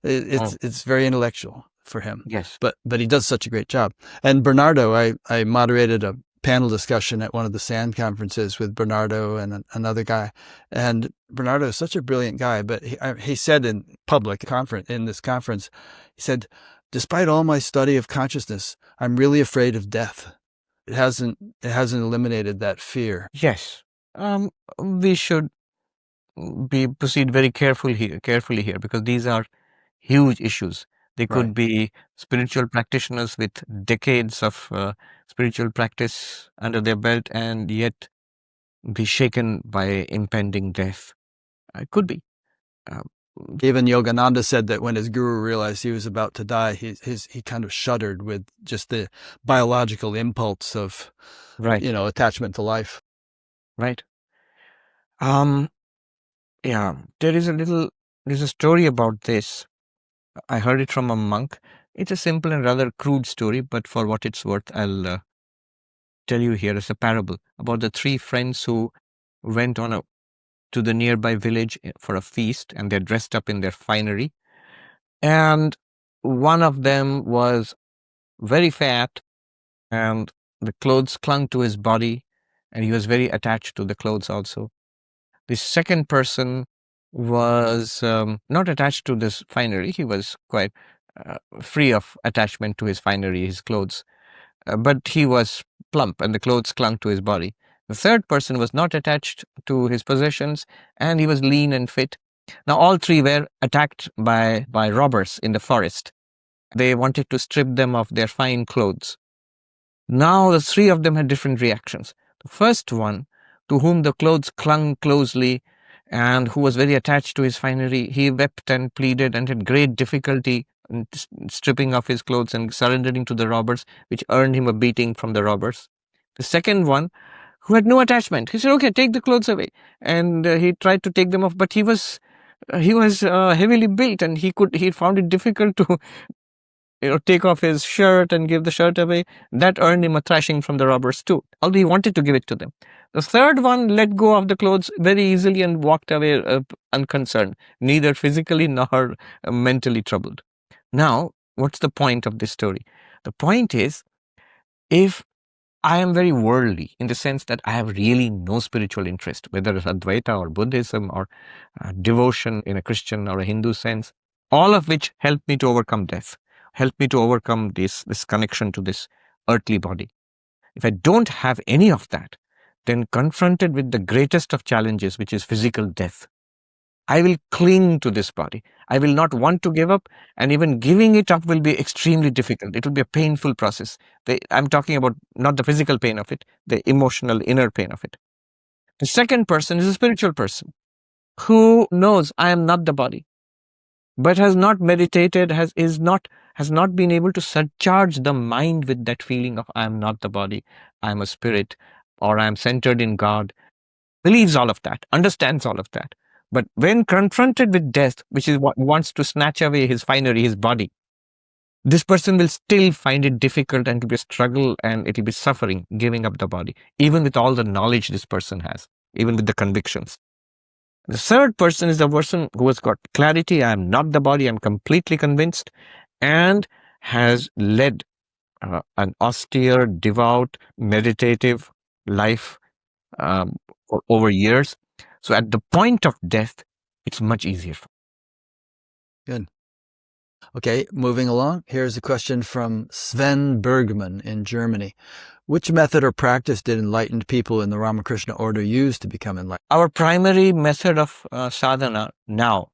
It's very intellectual for him. Yes. But he does such a great job. And Bernardo, I moderated a panel discussion at one of the SAND conferences with Bernardo and another guy. And Bernardo is such a brilliant guy, but he said in this conference, he said, despite all my study of consciousness, I'm really afraid of death. It hasn't eliminated that fear. Yes. We should proceed very carefully here, because these are huge issues. They could Right. be spiritual practitioners with decades of spiritual practice under their belt and yet be shaken by impending death. It could be. Even Yogananda said that when his guru realized he was about to die, he kind of shuddered with just the biological impulse of, Right. attachment to life. Right. Yeah, there's a story about this. I heard it from a monk. It's a simple and rather crude story, but for what it's worth, I'll tell you here as a parable about the three friends who went to the nearby village for a feast, and they're dressed up in their finery. And one of them was very fat, and the clothes clung to his body, and he was very attached to the clothes also. The second person was not attached to this finery. He was quite free of attachment to his finery, his clothes, but he was plump and the clothes clung to his body. The third person was not attached to his possessions and he was lean and fit. Now all three were attacked by robbers in the forest. They wanted to strip them of their fine clothes. Now the three of them had different reactions. The first one, to whom the clothes clung closely and who was very attached to his finery, he wept and pleaded and had great difficulty in stripping off his clothes and surrendering to the robbers, which earned him a beating from the robbers. The second one, who had no attachment, he said, okay, take the clothes away. And he tried to take them off, but he was heavily built and he found it difficult to take off his shirt and give the shirt away. That earned him a thrashing from the robbers too, although he wanted to give it to them. The third one let go of the clothes very easily and walked away unconcerned, neither physically nor mentally troubled. Now, what's the point of this story? The point is, if I am very worldly in the sense that I have really no spiritual interest, whether it's Advaita or Buddhism or devotion in a Christian or a Hindu sense, all of which help me to overcome death, help me to overcome this connection to this earthly body. If I don't have any of that, then confronted with the greatest of challenges, which is physical death, I will cling to this body. I will not want to give up, and even giving it up will be extremely difficult. It will be a painful process. I'm talking about not the physical pain of it, the emotional inner pain of it. The second person is a spiritual person who knows I am not the body, but has not meditated, has not been able to surcharge the mind with that feeling of I am not the body, I am a spirit, or I am centered in God, believes all of that, understands all of that. But when confronted with death, which is what wants to snatch away his finery, his body, this person will still find it difficult, and it will be a struggle, and it will be suffering giving up the body, even with all the knowledge this person has, even with the convictions. The third person is the person who has got clarity. I am not the body. I'm completely convinced, and has led an austere, devout, meditative life over years. So at the point of death, it's much easier. Good. Okay, moving along. Here's a question from Sven Bergman in Germany. Which method or practice did enlightened people in the Ramakrishna order use to become enlightened? Our primary method of sadhana now,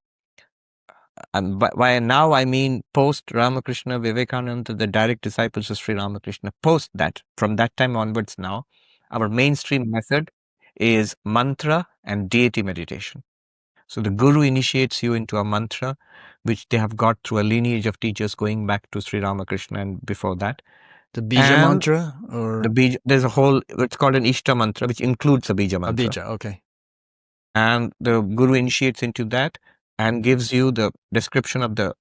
by now I mean post Ramakrishna, Vivekananda, the direct disciples of Sri Ramakrishna, post that, from that time onwards now, our mainstream method is mantra and deity meditation. So the Guru initiates you into a mantra, which they have got through a lineage of teachers going back to Sri Ramakrishna and before that. The Bija mantra? Or there's a whole, it's called an Ishta mantra, which includes a Bija mantra. A Bija, okay. And the Guru initiates into that and gives you the description of the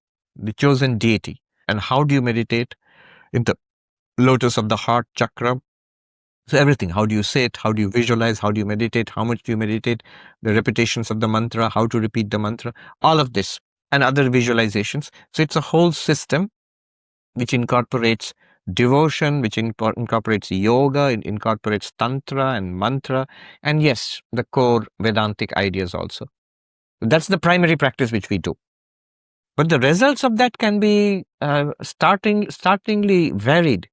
chosen deity. And how do you meditate? In the lotus of the heart chakra. So everything, how do you sit, how do you visualize, how do you meditate, how much do you meditate, the repetitions of the mantra, how to repeat the mantra, all of this and other visualizations. So it's a whole system which incorporates devotion, which incorporates yoga, it incorporates tantra and mantra, and yes, the core Vedantic ideas also. That's the primary practice which we do. But the results of that can be startlingly varied.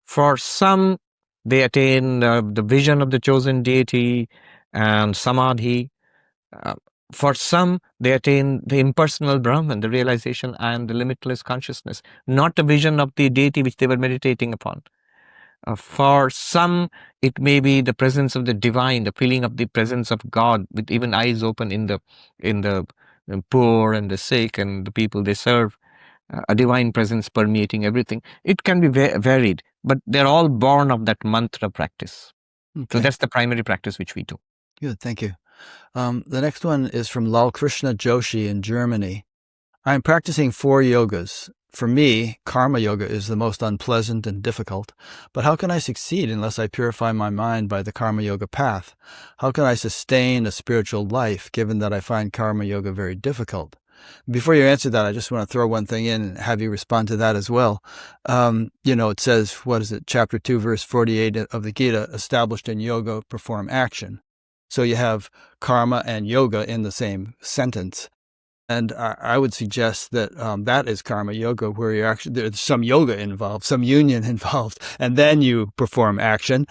For some, they attain the vision of the chosen deity and samadhi. For some, they attain the impersonal Brahman, the realization I am the limitless consciousness, not the vision of the deity which they were meditating upon. For some, it may be the presence of the divine, the feeling of the presence of God, with even eyes open in the poor and the sick and the people they serve. A divine presence permeating everything. It can be varied, but they're all born of that mantra practice. Okay. So that's the primary practice which we do. Good, thank you. The next one is from Lal Krishna Joshi in Germany. I'm practicing 4 yogas. For me, karma yoga is the most unpleasant and difficult. But how can I succeed unless I purify my mind by the karma yoga path? How can I sustain a spiritual life given that I find karma yoga very difficult? Before you answer that, I just want to throw one thing in and have you respond to that as well. It says, what is it? Chapter 2, verse 48 of the Gita, established in yoga, perform action. So you have karma and yoga in the same sentence. And I would suggest that that is karma yoga, where you actually, there's some yoga involved, some union involved, and then you perform action.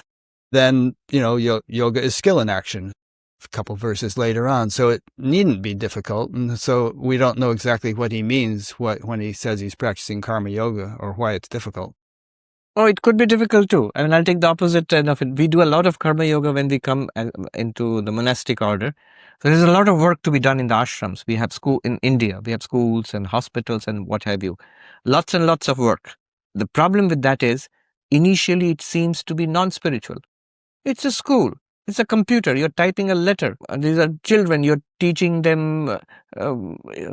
Then, yoga is skill in action. A couple verses later on, so it needn't be difficult. And so we don't know exactly what he means when he says he's practicing karma yoga, or why it's difficult. Oh, it could be difficult too. I mean, I'll take the opposite end of it. We do a lot of karma yoga when we come into the monastic order. So there's a lot of work to be done in the ashrams. We have school in India. We have schools and hospitals and what have you. Lots and lots of work. The problem with that is, initially it seems to be non-spiritual. It's a school. It's a computer. You're typing a letter. These are children. You're teaching them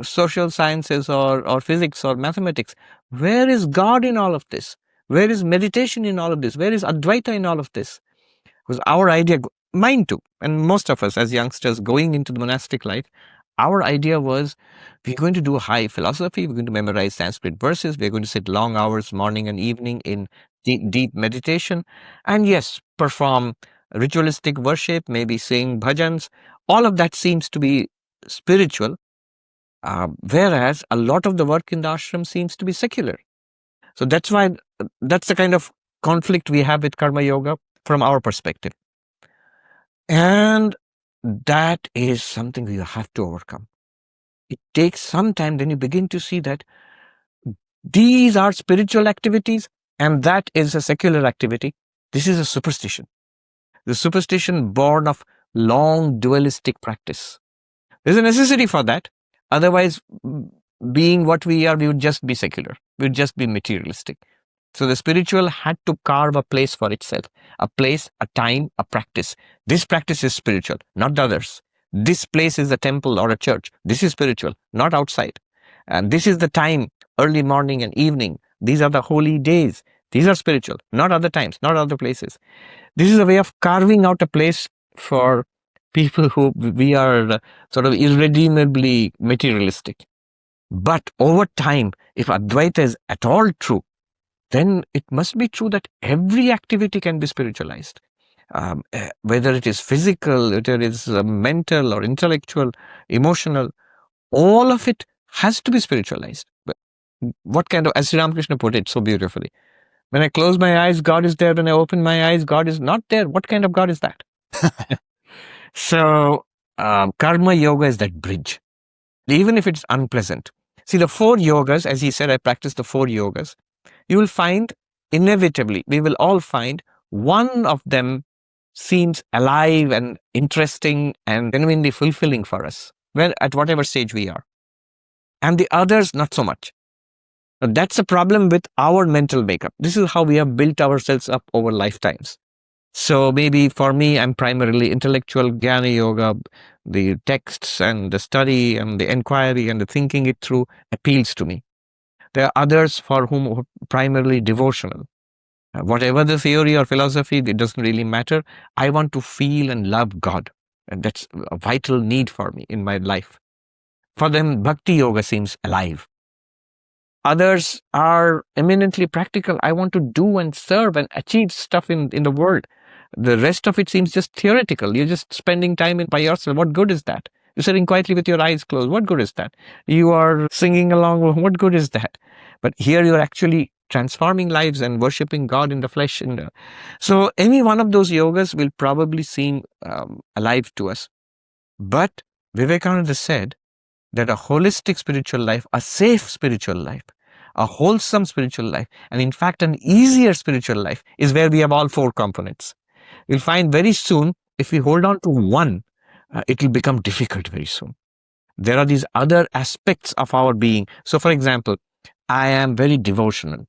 social sciences or physics or mathematics. Where is God in all of this? Where is meditation in all of this? Where is Advaita in all of this? Because our idea, mine too, and most of us as youngsters going into the monastic life, our idea was, we're going to do high philosophy, we're going to memorize Sanskrit verses, we're going to sit long hours morning and evening in deep meditation, and yes, perform ritualistic worship, maybe sing bhajans. All of that seems to be spiritual, whereas a lot of the work in the ashram seems to be secular. So that's why, that's the kind of conflict we have with karma yoga from our perspective. And that is something you have to overcome. It takes some time, then you begin to see that these are spiritual activities and that is a secular activity. This is a superstition. The superstition born of long dualistic practice. There's a necessity for that. Otherwise, being what we are, we would just be secular. We would just be materialistic. So the spiritual had to carve a place for itself, a place, a time, a practice. This practice is spiritual, not the others. This place is a temple or a church. This is spiritual, not outside. And this is the time, early morning and evening. These are the holy days. These are spiritual, not other times, not other places. This is a way of carving out a place for people who we are sort of irredeemably materialistic. But over time, if Advaita is at all true, then it must be true that every activity can be spiritualized. Whether it is physical, whether it is mental or intellectual, emotional, all of it has to be spiritualized. But what kind of, as Sri Ramakrishna put it so beautifully, when I close my eyes, God is there. When I open my eyes, God is not there. What kind of God is that? So, karma yoga is that bridge, even if it's unpleasant. See, the 4 yogas, as he said, I practice the 4 yogas. You will find, inevitably, we will all find one of them seems alive and interesting and genuinely fulfilling for us, at whatever stage we are. And the others, not so much. Now, that's a problem with our mental makeup. This is how we have built ourselves up over lifetimes. So maybe for me, I'm primarily intellectual. Jnana yoga, the texts and the study and the inquiry and the thinking it through appeals to me. There are others for whom are primarily devotional. Whatever the theory or philosophy, it doesn't really matter. I want to feel and love God. And that's a vital need for me in my life. For them, bhakti yoga seems alive. Others are eminently practical. I want to do and serve and achieve stuff in the world. The rest of it seems just theoretical. You're just spending time by yourself. What good is that? You're sitting quietly with your eyes closed. What good is that? You are singing along. What good is that? But here you're actually transforming lives and worshipping God in the flesh. So any one of those yogas will probably seem alive to us. But Vivekananda said that a holistic spiritual life, a safe spiritual life, a wholesome spiritual life, and in fact an easier spiritual life is where we have all 4 components. We'll find very soon, if we hold on to one, it will become difficult very soon. There are these other aspects of our being. So for example, I am very devotional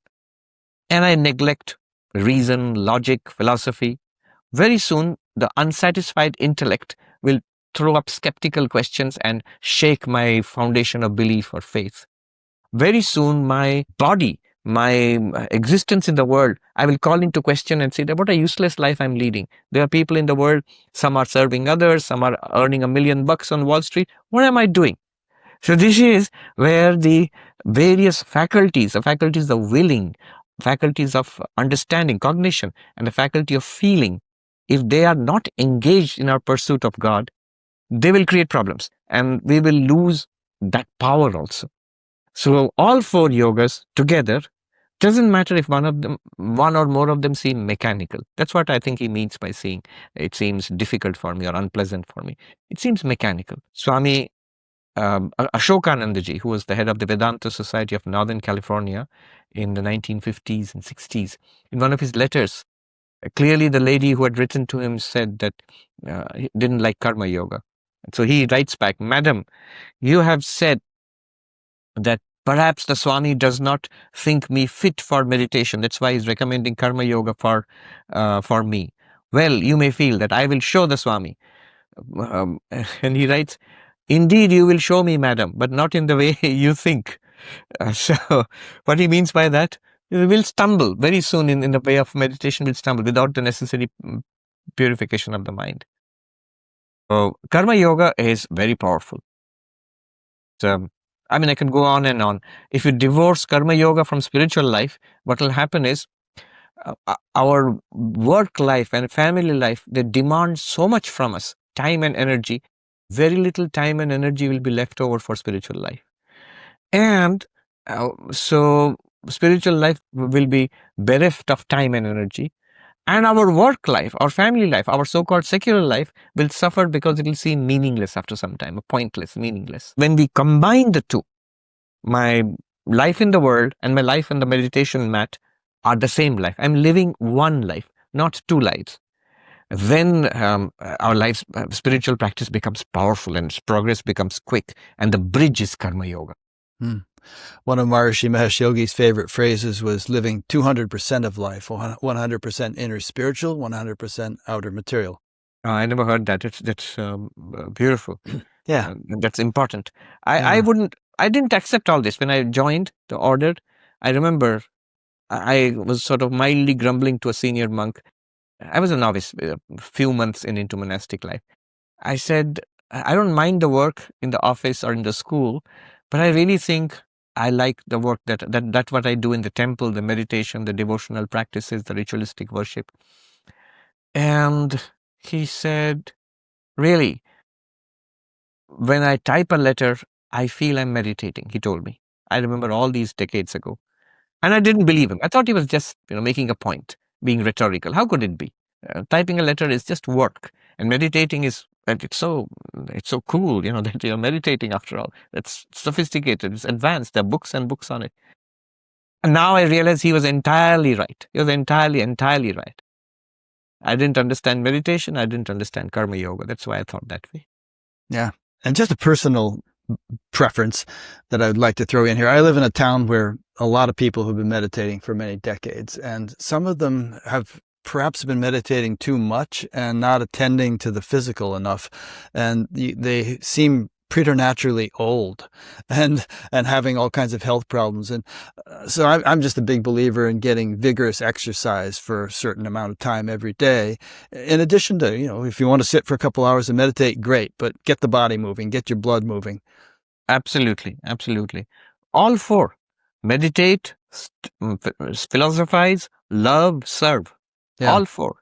and I neglect reason, logic, philosophy. Very soon, the unsatisfied intellect will throw up skeptical questions and shake my foundation of belief or faith. Very soon, my body, my existence in the world, I will call into question and say that what a useless life I'm leading. There are people in the world, some are serving others, some are earning $1 million on Wall Street. What am I doing? So this is where the various faculties, the faculties of willing, faculties of understanding, cognition, and the faculty of feeling, if they are not engaged in our pursuit of God, they will create problems and we will lose that power also. So all 4 yogas together, doesn't matter if one or more of them seem mechanical. That's what I think he means by saying it seems difficult for me or unpleasant for me. It seems mechanical. Swami Ashokanandaji, who was the head of the Vedanta Society of Northern California in the 1950s and 60s, in one of his letters, clearly the lady who had written to him said that he didn't like karma yoga. And so he writes back, "Madam, you have said that perhaps the Swami does not think me fit for meditation. That's why he's recommending karma yoga for me. Well, you may feel that I will show the Swami." And he writes, "Indeed, you will show me, madam, but not in the way you think." So what he means by that, we will stumble very soon in the way of meditation, will stumble without the necessary purification of the mind. So karma yoga is very powerful. So, I mean, I can go on and on. If you divorce karma yoga from spiritual life, what will happen is our work life and family life, they demand so much from us, time and energy. Very little time and energy will be left over for spiritual life. And so spiritual life will be bereft of time and energy. And our work life, our family life, our so-called secular life will suffer because it will seem meaningless after some time, pointless, meaningless. When we combine the two, my life in the world and my life on the meditation mat are the same life. I'm living one life, not two lives. Then our life's spiritual practice becomes powerful and progress becomes quick. And the bridge is karma yoga. One of Maharishi Mahesh Yogi's favorite phrases was living 200% of life, 100% inner spiritual, 100% outer material. I never heard that. That's beautiful. Yeah. That's important. I didn't accept all this. When I joined the order, I remember I was sort of mildly grumbling to a senior monk. I was a novice, a few months into monastic life. I said, I don't mind the work in the office or in the school, but I really think I like the work that what I do in the temple, the meditation, the devotional practices, the ritualistic worship. And he said, really, when I type a letter, I feel I'm meditating, he told me. I remember all these decades ago. And I didn't believe him. I thought he was just making a point, being rhetorical. How could it be? Typing a letter is just work. And meditating is, it's so cool, that you're meditating after all. It's sophisticated, it's advanced. There are books and books on it. And now I realize he was entirely right. He was entirely right. I didn't understand meditation. I didn't understand karma yoga. That's why I thought that way. Yeah. And just a personal preference that I would like to throw in here. I live in a town where a lot of people have been meditating for many decades, and some of them have perhaps been meditating too much and not attending to the physical enough. And they seem preternaturally old and having all kinds of health problems. And so I'm just a big believer in getting vigorous exercise for a certain amount of time every day. In addition to, if you want to sit for a couple hours and meditate, great, but get the body moving, get your blood moving. Absolutely. All four. Meditate, philosophize, love, serve. Yeah. All four.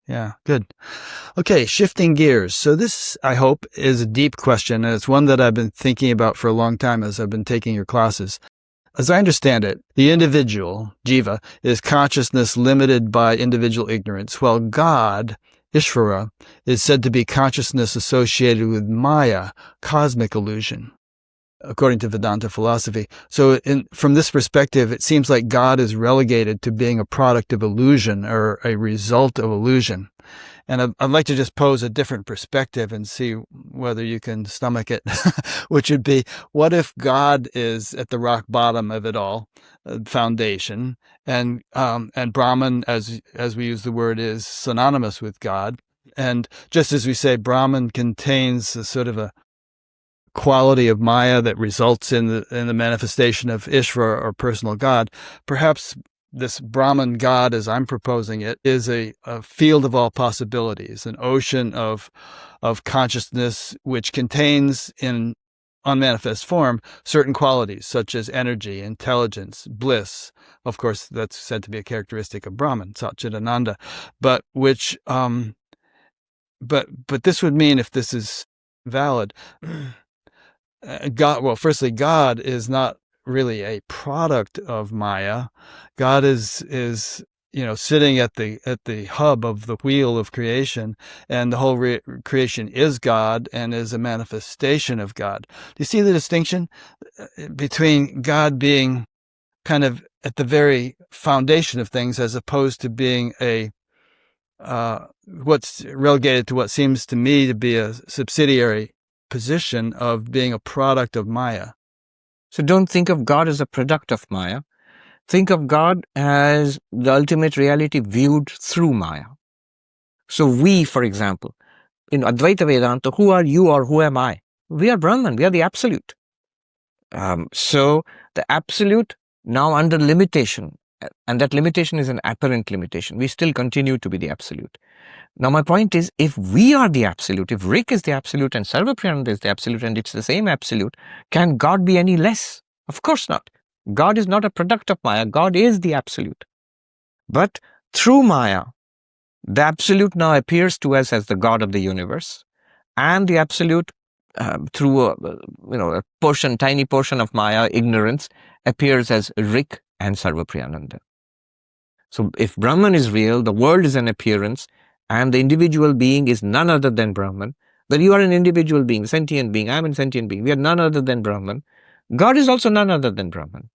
Yeah, good. Okay, shifting gears. So this, I hope, is a deep question, and it's one that I've been thinking about for a long time as I've been taking your classes. As I understand it, the individual, jiva, is consciousness limited by individual ignorance, while God, Ishvara, is said to be consciousness associated with Maya, cosmic illusion, according to Vedanta philosophy. So from this perspective, it seems like God is relegated to being a product of illusion or a result of illusion. And I'd like to just pose a different perspective and see whether you can stomach it, which would be, what if God is at the rock bottom of it all, foundation, and Brahman, as we use the word, is synonymous with God. And just as we say, Brahman contains a sort of a quality of Maya that results in the manifestation of Ishvara or personal God, perhaps this Brahman God, as I'm proposing it, is a field of all possibilities, an ocean of consciousness which contains in unmanifest form certain qualities such as energy, intelligence, bliss. Of course, that's said to be a characteristic of Brahman, Satchidananda, but which but this would mean, if this is valid, God, well, firstly, God is not really a product of Maya. God is sitting at the hub of the wheel of creation, and the whole creation is God and is a manifestation of God. Do you see the distinction between God being kind of at the very foundation of things, as opposed to being what's relegated to what seems to me to be a subsidiary position of being a product of Maya? So don't think of God as a product of Maya. Think of God as the ultimate reality viewed through Maya. So we, for example, in Advaita Vedanta, who are you or who am I? We are Brahman, we are the Absolute. So the Absolute now under limitation, and that limitation is an apparent limitation. We still continue to be the Absolute. Now, my point is, if we are the Absolute, if Rick is the Absolute and Sarvapriyananda is the Absolute, and it's the same Absolute, can God be any less? Of course not. God is not a product of Maya. God is the Absolute. But through Maya, the Absolute now appears to us as the God of the universe, and the Absolute, through a tiny portion of Maya, ignorance, appears as Rick, and Sarvapriyananda. So if Brahman is real, the world is an appearance, and the individual being is none other than Brahman, then you are an individual being, sentient being, I am a sentient being, we are none other than Brahman. God is also none other than Brahman.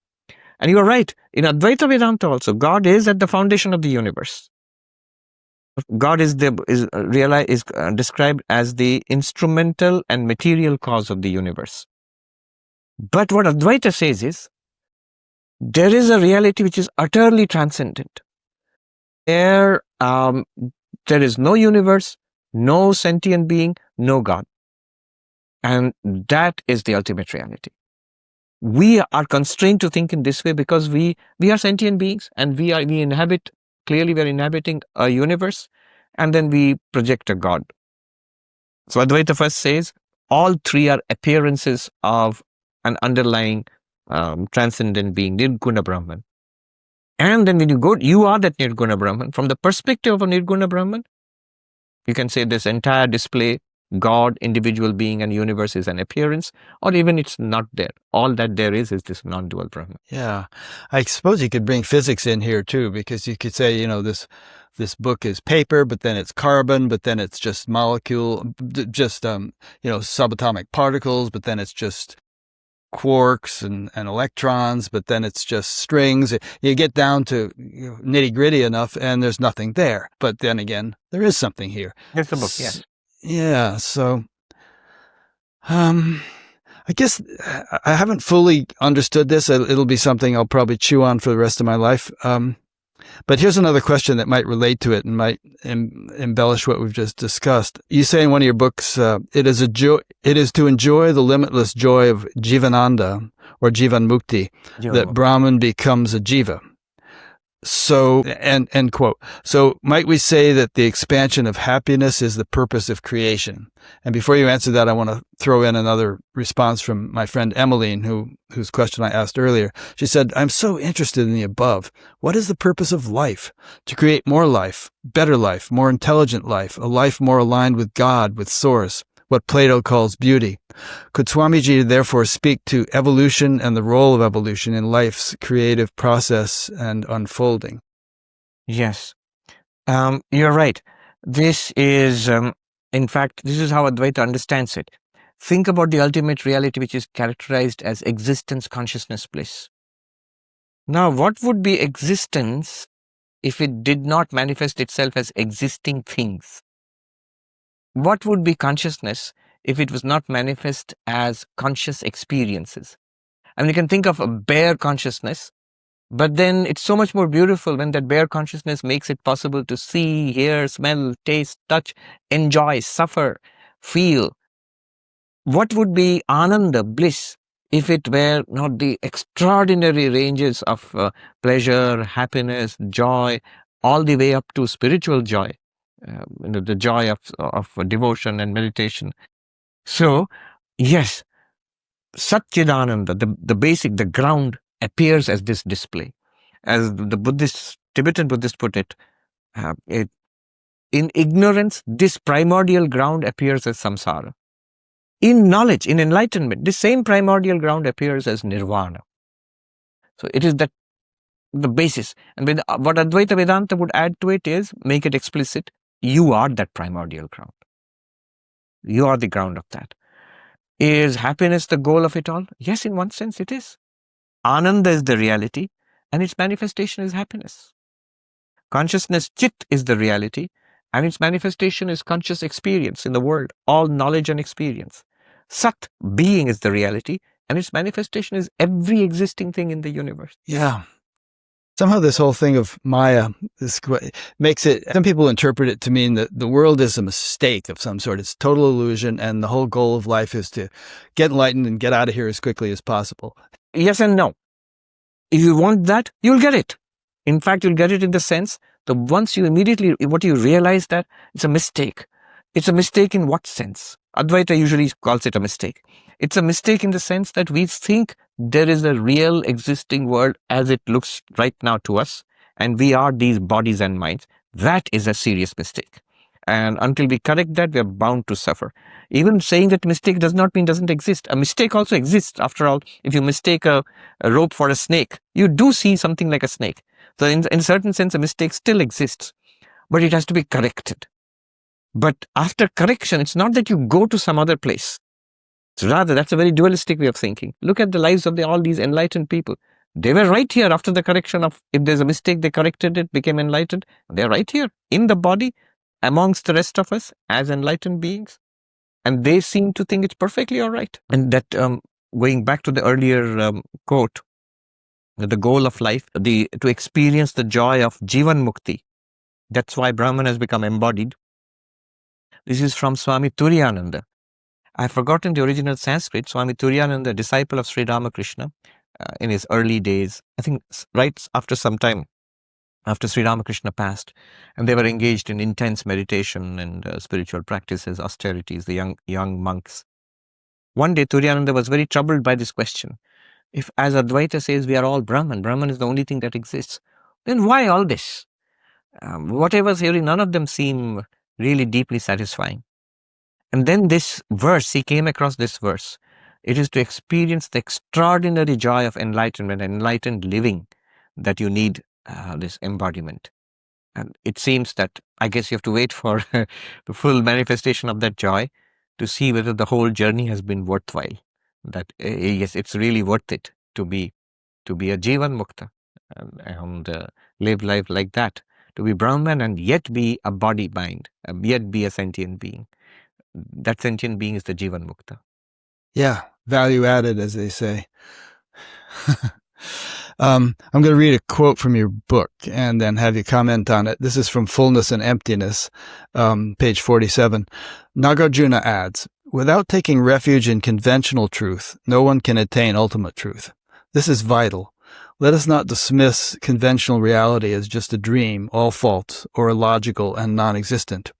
And you are right, in Advaita Vedanta also, God is at the foundation of the universe. God is described as the instrumental and material cause of the universe. But what Advaita says is, there is a reality which is utterly transcendent. There is no universe, no sentient being, no God. And that is the ultimate reality. We are constrained to think in this way because we are sentient beings, and we inhabit, clearly we are inhabiting a universe, and then we project a God. So Advaita first says all three are appearances of an underlying transcendent being, Nirguna Brahman. And then when you are that Nirguna Brahman. From the perspective of a Nirguna Brahman, you can say this entire display, God, individual being, and universe is an appearance, or even it's not there. All that there is this non-dual Brahman. Yeah. I suppose you could bring physics in here too, because you could say, this book is paper, but then it's carbon, but then it's just subatomic particles, but then it's just quarks and electrons, but then it's just strings. You get down to nitty gritty enough and there's nothing there. But then again, there is something here. Here's the book, yes. Yeah. So, I guess I haven't fully understood this. It'll be something I'll probably chew on for the rest of my life. But here's another question that might relate to it and might embellish what we've just discussed. You say in one of your books, it is to enjoy the limitless joy of Jivananda or Jivan Mukti that Brahman becomes a jiva. So, end quote. So might we say that the expansion of happiness is the purpose of creation? And before you answer that, I want to throw in another response from my friend Emmeline, whose question I asked earlier. She said, I'm so interested in the above. What is the purpose of life? To create more life, better life, more intelligent life, a life more aligned with God, with Source, what Plato calls beauty. Could Swamiji therefore speak to evolution and the role of evolution in life's creative process and unfolding? Yes. You're right. This is, in fact, this is how Advaita understands it. Think about the ultimate reality, which is characterized as existence, consciousness, bliss. Now, what would be existence if it did not manifest itself as existing things? What would be consciousness if it was not manifest as conscious experiences? I mean, you can think of a bare consciousness, but then it's so much more beautiful when that bare consciousness makes it possible to see, hear, smell, taste, touch, enjoy, suffer, feel. What would be ananda, bliss, if it were not the extraordinary ranges of pleasure, happiness, joy, all the way up to spiritual joy? The joy of devotion and meditation. So, yes, Satchidananda, the basic, the ground, appears as this display. As the Tibetan Buddhists put it, in ignorance, this primordial ground appears as samsara. In knowledge, in enlightenment, this same primordial ground appears as nirvana. So it is that the basis. And what Advaita Vedanta would add to it is make it explicit. You are that primordial ground. You are the ground of that. Is happiness the goal of it all? Yes, in one sense it is. Ananda is the reality, and its manifestation is happiness. Consciousness, Chit, is the reality, and its manifestation is conscious experience in the world, all knowledge and experience. Sat, being, is the reality, and its manifestation is every existing thing in the universe. Yeah. Somehow this whole thing of Maya makes it, some people interpret it to mean that the world is a mistake of some sort. It's total illusion, and the whole goal of life is to get enlightened and get out of here as quickly as possible. Yes and no. If you want that, you'll get it. In fact, you'll get it in the sense that once you realize that it's a mistake. It's a mistake in what sense? Advaita usually calls it a mistake. It's a mistake in the sense that we think there is a real existing world as it looks right now to us, and we are these bodies and minds. That is a serious mistake. And until we correct that, we are bound to suffer. Even saying that mistake does not mean doesn't exist. A mistake also exists. After all, if you mistake a rope for a snake, you do see something like a snake. So in a certain sense, a mistake still exists, but it has to be corrected. But after correction, it's not that you go to some other place. So rather, that's a very dualistic way of thinking. Look at the lives of all these enlightened people. They were right here after the correction of, if there's a mistake, they corrected it, became enlightened. They're right here in the body amongst the rest of us as enlightened beings. And they seem to think it's perfectly all right. And that, going back to the earlier quote, the goal of life, to experience the joy of Jivan Mukti. That's why Brahman has become embodied. This is from Swami Turiyananda. I've forgotten the original Sanskrit. Swami Turiyananda, disciple of Sri Ramakrishna, in his early days, I think right after some time after Sri Ramakrishna passed, and they were engaged in intense meditation and spiritual practices, austerities, the young monks. One day, Turiyananda was very troubled by this question. If, as Advaita says, we are all Brahman, Brahman is the only thing that exists, then why all this? Whatever's hearing, none of them seem really deeply satisfying. And then this verse, he came across this verse. It is to experience the extraordinary joy of enlightenment, enlightened living, that you need this embodiment. And it seems that, I guess you have to wait for the full manifestation of that joy to see whether the whole journey has been worthwhile. That yes, it's really worth it to be a Jivan Mukta and live life like that. To be Brahman and yet be a body mind, yet be a sentient being. That sentient being is the Jivan Mukta. Yeah, value added, as they say. I'm going to read a quote from your book and then have you comment on it. This is from Fullness and Emptiness, page 47. Nagarjuna adds, without taking refuge in conventional truth, no one can attain ultimate truth. This is vital. Let us not dismiss conventional reality as just a dream, all false, or illogical and non-existent.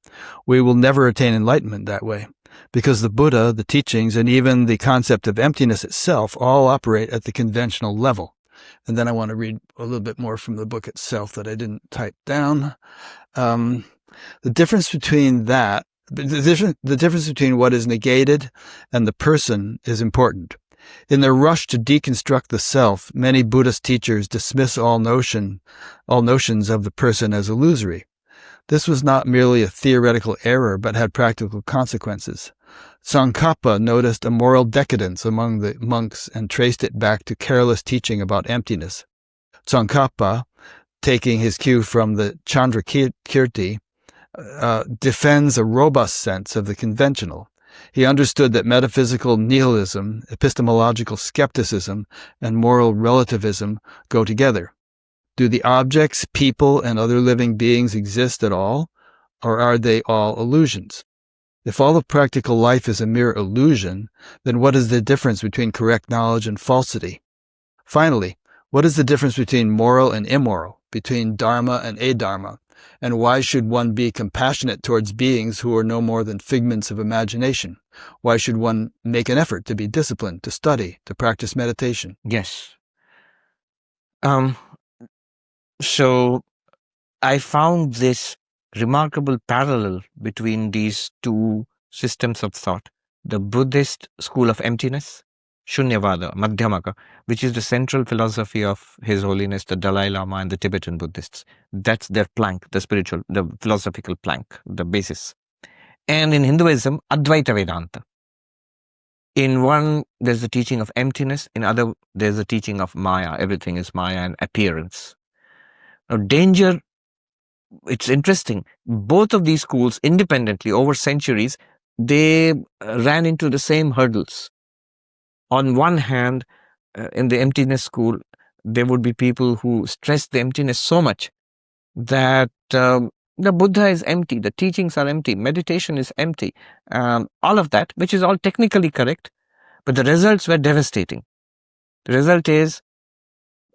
We will never attain enlightenment that way, because the Buddha, the teachings, and even the concept of emptiness itself all operate at the conventional level. And then I want to read a little bit more from the book itself that I didn't type down. The difference between that, the difference between what is negated and the person is important. In their rush to deconstruct the self, many Buddhist teachers dismiss all notions of the person as illusory. This was not merely a theoretical error, but had practical consequences. Tsongkhapa noticed a moral decadence among the monks and traced it back to careless teaching about emptiness. Tsongkhapa, taking his cue from the Chandrakirti, defends a robust sense of the conventional. He understood that metaphysical nihilism, epistemological skepticism, and moral relativism go together. Do the objects, people, and other living beings exist at all, or are they all illusions? If all of practical life is a mere illusion, then what is the difference between correct knowledge and falsity? Finally, what is the difference between moral and immoral, between dharma and adharma? And why should one be compassionate towards beings who are no more than figments of imagination? Why should one make an effort to be disciplined, to study, to practice meditation? Yes. So I found this remarkable parallel between these two systems of thought. The Buddhist school of emptiness, Shunyavada, Madhyamaka, which is the central philosophy of His Holiness the Dalai Lama and the Tibetan Buddhists. That's their plank, the philosophical plank, the basis. And in Hinduism, Advaita Vedanta. In one, there's the teaching of emptiness. In other, there's the teaching of Maya. Everything is Maya and appearance. Now, danger, it's interesting. Both of these schools, independently, over centuries, they ran into the same hurdles. On one hand, in the emptiness school, there would be people who stressed the emptiness so much that the Buddha is empty, the teachings are empty, meditation is empty, all of that, which is all technically correct, but the results were devastating. The result is,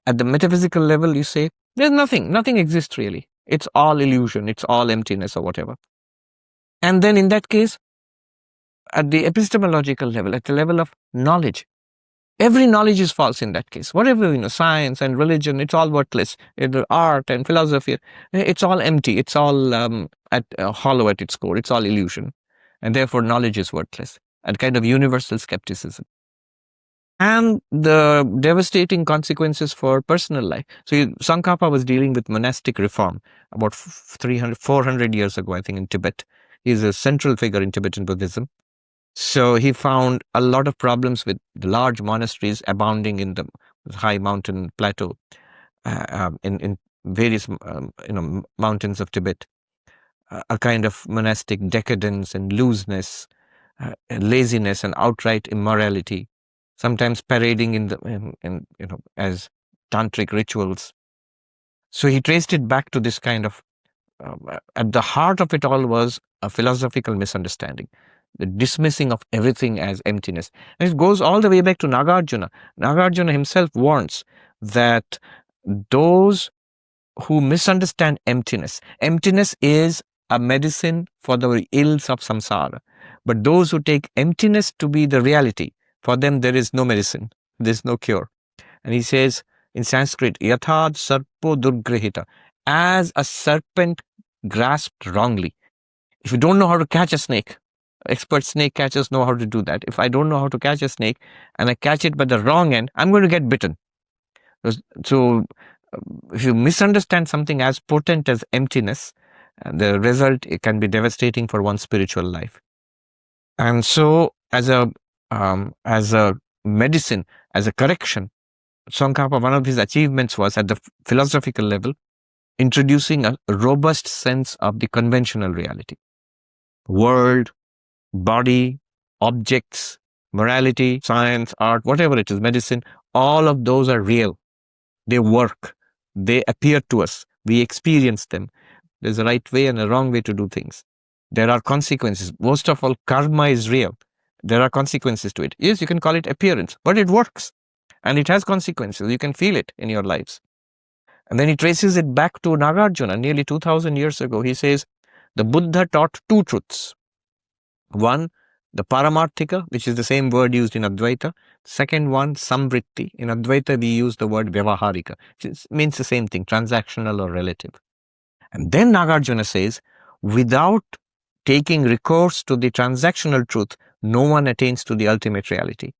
at the metaphysical level, you say, there's nothing exists really. It's all illusion, it's all emptiness or whatever. And then in that case, at the epistemological level, at the level of knowledge, Every knowledge is false in that case. Whatever, science and religion, it's all worthless. Art and philosophy, it's all empty. It's all hollow at its core. It's all illusion. And therefore, knowledge is worthless. A kind of universal skepticism. And the devastating consequences for personal life. So Tsongkhapa was dealing with monastic reform about 400 years ago, I think, in Tibet. He's a central figure in Tibetan Buddhism. So he found a lot of problems with the large monasteries abounding in the high mountain plateau, in various mountains of Tibet. A kind of monastic decadence and looseness, laziness and outright immorality, sometimes parading as tantric rituals. So he traced it back to this kind of, at the heart of it all was a philosophical misunderstanding, the dismissing of everything as emptiness. And it goes all the way back to Nagarjuna. Nagarjuna himself warns that those who misunderstand emptiness is a medicine for the ills of samsara. But those who take emptiness to be the reality, for them there is no medicine, there is no cure. And he says in Sanskrit, yathad sarpo durgrihita, as a serpent grasped wrongly. If you don't know how to catch a snake, expert snake catchers know how to do that. If I don't know how to catch a snake and I catch it by the wrong end, I'm going to get bitten. So if you misunderstand something as potent as emptiness, the result, it can be devastating for one's spiritual life. And so as a medicine, as a correction, Tsongkhapa, one of his achievements was at the philosophical level, introducing a robust sense of the conventional reality. World, body, objects, morality, science, art, whatever it is, medicine, all of those are real. They work. They appear to us. We experience them. There's a right way and a wrong way to do things. There are consequences. Most of all, karma is real. There are consequences to it. Yes, you can call it appearance, but it works. And it has consequences. You can feel it in your lives. And then he traces it back to Nagarjuna, nearly 2,000 years ago. He says, the Buddha taught two truths. One, the Paramarthika, which is the same word used in Advaita. Second one, Samvritti. In Advaita, we use the word Vyavaharika, which means the same thing, transactional or relative. And then Nagarjuna says, without taking recourse to the transactional truth, no one attains to the ultimate reality.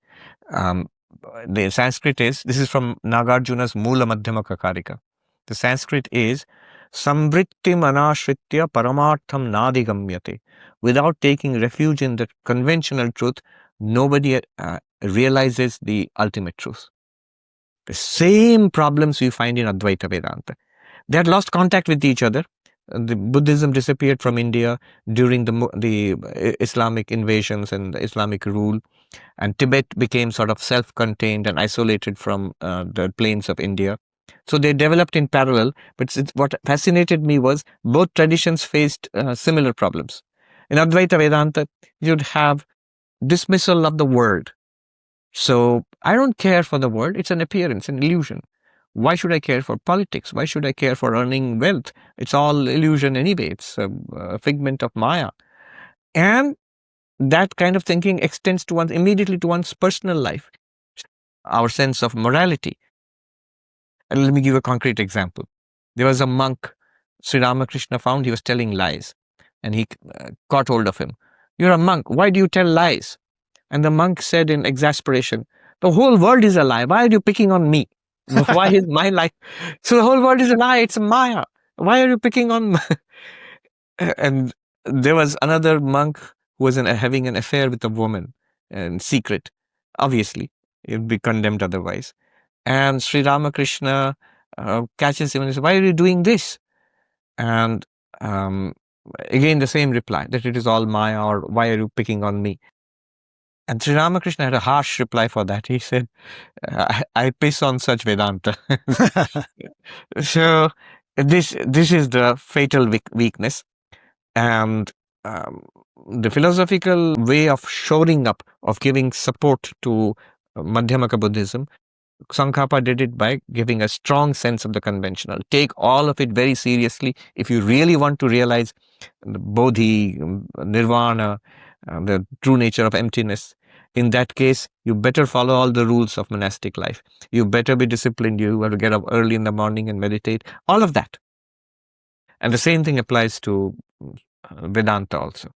The Sanskrit this is from Nagarjuna's Mula Madhyamaka Karika. The Sanskrit is, Samvrittim anashritya paramartham nadigamyate. Without taking refuge in the conventional truth, nobody realizes the ultimate truth. The same problems we find in Advaita Vedanta. They had lost contact with each other. The Buddhism disappeared from India during the Islamic invasions and the Islamic rule, and Tibet became sort of self-contained and isolated from the plains of India. So they developed in parallel, but what fascinated me was both traditions faced similar problems. In Advaita Vedanta, you'd have dismissal of the world. So I don't care for the world. It's an appearance, an illusion. Why should I care for politics? Why should I care for earning wealth? It's all illusion anyway. It's a figment of Maya. And that kind of thinking extends to immediately to one's personal life, our sense of morality. And let me give a concrete example. There was a monk Sri Ramakrishna found. He was telling lies, and he caught hold of him. You're a monk. Why do you tell lies? And the monk said in exasperation, the whole world is a lie. Why are you picking on me? Why is my life? So the whole world is a lie. It's a Maya. Why are you picking on me? And there was another monk who was having an affair with a woman in secret. Obviously, he'd be condemned otherwise. And Sri Ramakrishna catches him and says, why are you doing this? And again, the same reply, that it is all Maya, or why are you picking on me? And Sri Ramakrishna had a harsh reply for that. He said, I piss on such Vedanta. So this is the fatal weakness. And the philosophical way of shoring up, of giving support to Madhyamaka Buddhism, Tsongkhapa did it by giving a strong sense of the conventional. Take all of it very seriously. If you really want to realize the Bodhi, Nirvana, the true nature of emptiness, In that case, you better follow all the rules of monastic life. You better be disciplined. You have to get up early in the morning and meditate. All of that. And the same thing applies to Vedanta also.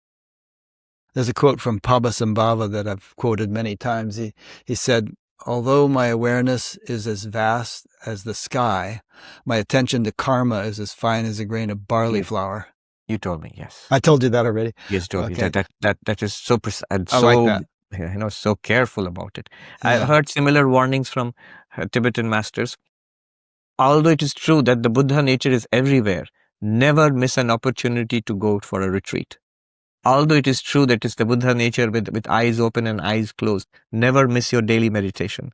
There's a quote from Pabasambhava that I've quoted many times. He said, "Although my awareness is as vast as the sky, my attention to karma is as fine as a grain of barley flour." You told me, yes. I told you that already. Yes, you told me. Okay. That is so precise and I so like that. so careful about it. Yeah. I heard similar warnings from Tibetan masters. Although it is true that the Buddha nature is everywhere, never miss an opportunity to go for a retreat. Although it is true that it's the Buddha nature with eyes open and eyes closed, never miss your daily meditation.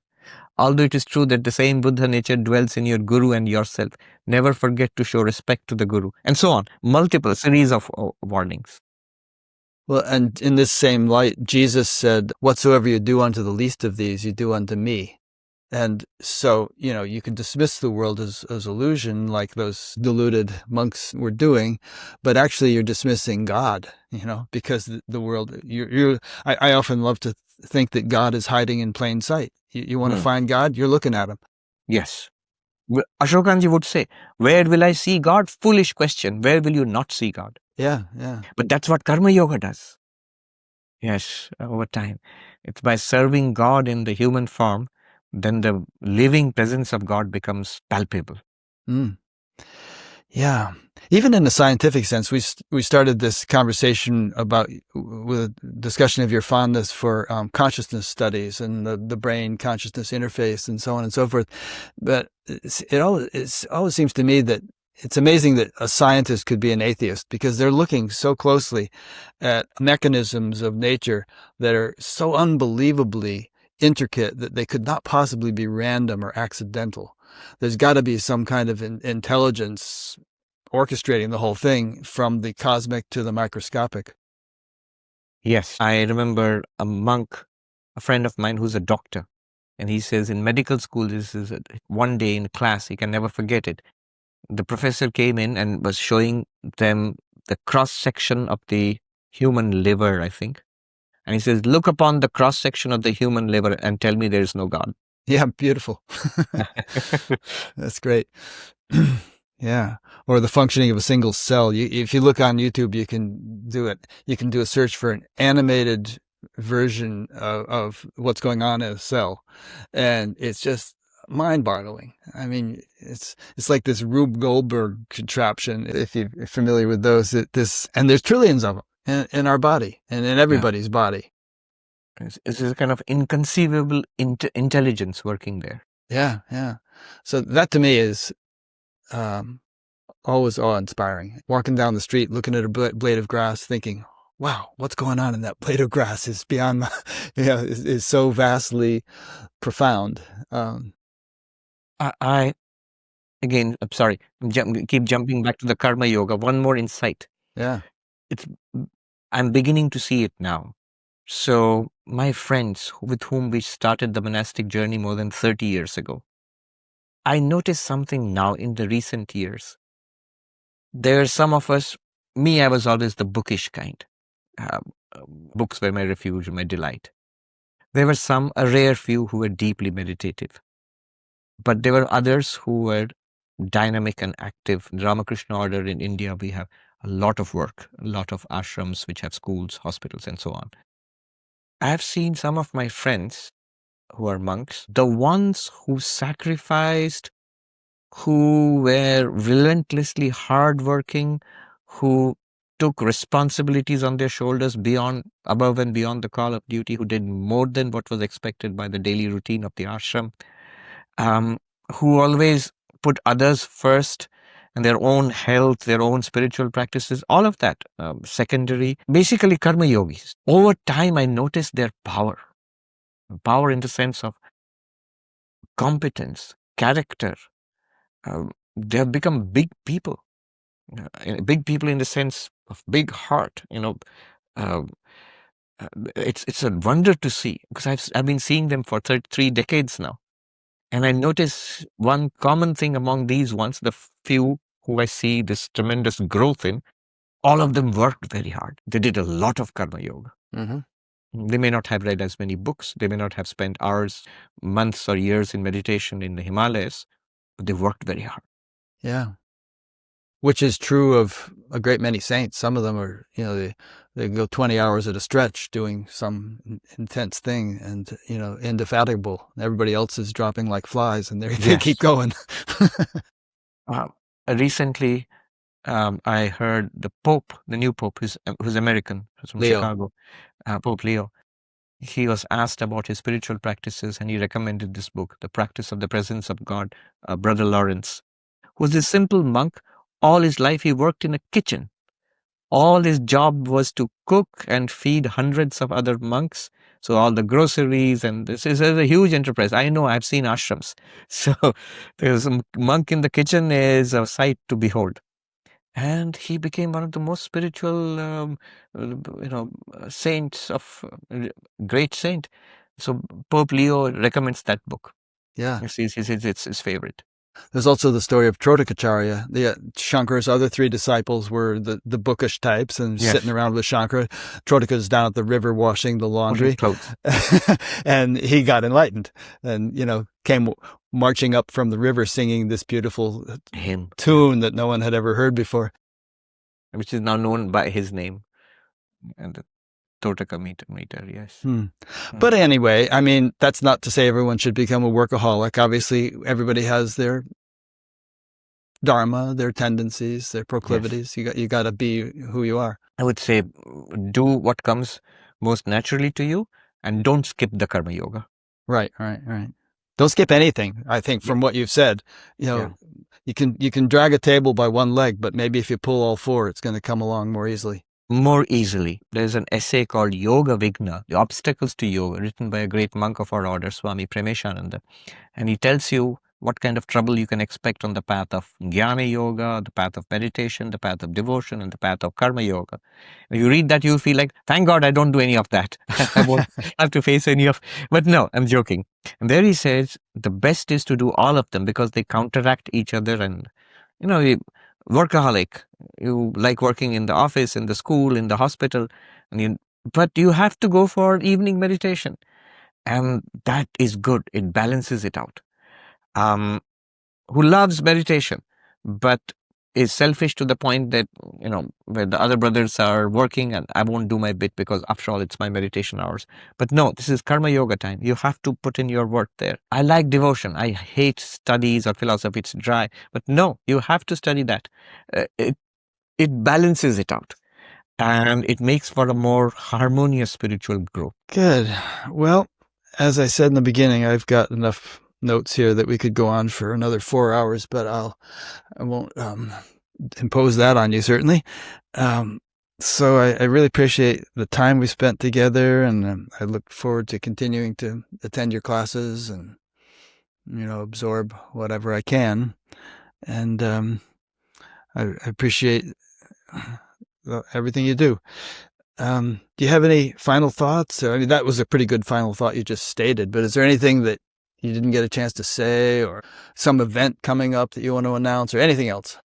Although it is true that the same Buddha nature dwells in your guru and yourself, never forget to show respect to the guru, and so on. Multiple series of warnings. Well, and in this same light, Jesus said, "Whatsoever you do unto the least of these, you do unto me." And so, you can dismiss the world as illusion, like those deluded monks were doing, but actually you're dismissing God, because the world, I often love to think that God is hiding in plain sight. You want to find God, you're looking at him. Yes. Ashokanji would say, where will I see God? Foolish question. Where will you not see God? Yeah. But that's what Karma Yoga does. Yes, over time. It's by serving God in the human form, then the living presence of God becomes palpable. Yeah. Even in the scientific sense, we started this conversation with a discussion of your fondness for consciousness studies and the brain consciousness interface and so on and so forth. But it always seems to me that it's amazing that a scientist could be an atheist, because they're looking so closely at mechanisms of nature that are so unbelievably intricate that they could not possibly be random or accidental. There's got to be some kind of intelligence orchestrating the whole thing, from the cosmic to the microscopic. Yes, I remember a monk, a friend of mine who's a doctor, and he says in medical school, this is one day in class, he can never forget it. The professor came in and was showing them the cross-section of the human liver, I think. And he says, look upon the cross-section of the human liver and tell me there is no God. Yeah, beautiful. That's great. Yeah. Or the functioning of a single cell. If you look on YouTube, you can do it. You can do a search for an animated version of what's going on in a cell. And it's just mind-boggling. I mean, it's like this Rube Goldberg contraption, if you're familiar with those. And there's trillions of them in our body and in everybody's body. It's a kind of inconceivable intelligence working there. Yeah. So that to me is always awe-inspiring. Walking down the street, looking at a blade of grass, thinking, wow, what's going on in that blade of grass is beyond my, is so vastly profound. I'm sorry, keep jumping back to the Karma Yoga. One more insight. Yeah. I'm beginning to see it now. So my friends with whom we started the monastic journey more than 30 years ago, I noticed something now in the recent years. There are some of us, I was always the bookish kind. Books were my refuge, my delight. There were a rare few who were deeply meditative. But there were others who were dynamic and active. The Ramakrishna order in India, we have a lot of work, a lot of ashrams which have schools, hospitals, and so on. I have seen some of my friends who are monks, the ones who sacrificed, who were relentlessly hardworking, who took responsibilities on their shoulders above and beyond the call of duty, who did more than what was expected by the daily routine of the ashram, who always put others first and their own health, their own spiritual practices, all of that secondary, basically karma yogis. Over time, I noticed their power in the sense of competence, character. They have become big people in the sense of big heart. It's a wonder to see, because I've been seeing them for 3 decades now. And I notice one common thing among these ones, the few who I see this tremendous growth in, all of them worked very hard. They did a lot of karma yoga. Mm-hmm. They may not have read as many books. They may not have spent hours, months, or years in meditation in the Himalayas, but they've worked very hard. Yeah. Which is true of a great many saints. Some of them are, they go 20 hours at a stretch doing some intense thing and, indefatigable. Everybody else is dropping like flies and they keep going. Recently, I heard the Pope, the new Pope, who's American, who's from Leo. Chicago, Pope Leo. He was asked about his spiritual practices, and he recommended this book, The Practice of the Presence of God. Brother Lawrence, who was a simple monk. All his life he worked in a kitchen. All his job was to cook and feed hundreds of other monks. So all the groceries, and this is a huge enterprise. I know, I've seen ashrams. So there's a monk in the kitchen is a sight to behold. And he became one of the most spiritual, saints of great saint. So Pope Leo recommends that book. Yeah. It's his favorite. There's also the story of Trotakacharya. Shankara's other three disciples were the bookish types and sitting around with Shankara. Trotaka's down at the river washing the laundry. And he got enlightened and, came marching up from the river singing this beautiful tune that no one had ever heard before. Which is now known by his name. And the Trotaka meter, yes. But anyway, I mean, that's not to say everyone should become a workaholic. Obviously, everybody has their dharma, their tendencies, their proclivities. Yes. You got to be who you are. I would say do what comes most naturally to you and don't skip the karma yoga. Right. Don't skip anything. I think from what you've said, you can drag a table by one leg, but maybe if you pull all four, it's going to come along more easily. There's an essay called Yoga Vigna, The Obstacles to Yoga, written by a great monk of our order, Swami Premeshananda. And he tells you what kind of trouble you can expect on the path of Jnana Yoga, the path of meditation, the path of devotion, and the path of Karma Yoga. If you read that, you'll feel like, thank God I don't do any of that. I won't have to face any of... But no, I'm joking. And there he says, the best is to do all of them because they counteract each other. And, workaholic, you like working in the office, in the school, in the hospital, but you have to go for evening meditation, and that is good. It balances it out. Who loves meditation but is selfish to the point that where the other brothers are working and I won't do my bit because after all it's my meditation hours. But no, this is karma yoga time. You have to put in your work there. I like devotion. I hate studies or philosophy. It's dry. But no, you have to study that. It balances it out. And it makes for a more harmonious spiritual growth. Good. Well, as I said in the beginning, I've got enough notes here that we could go on for another 4 hours, but I won't impose that on you, certainly. So I really appreciate the time we spent together, and I look forward to continuing to attend your classes and, absorb whatever I can. And I appreciate everything you do. Do you have any final thoughts? I mean, that was a pretty good final thought you just stated, but is there anything that you didn't get a chance to say, or some event coming up that you want to announce, or anything else?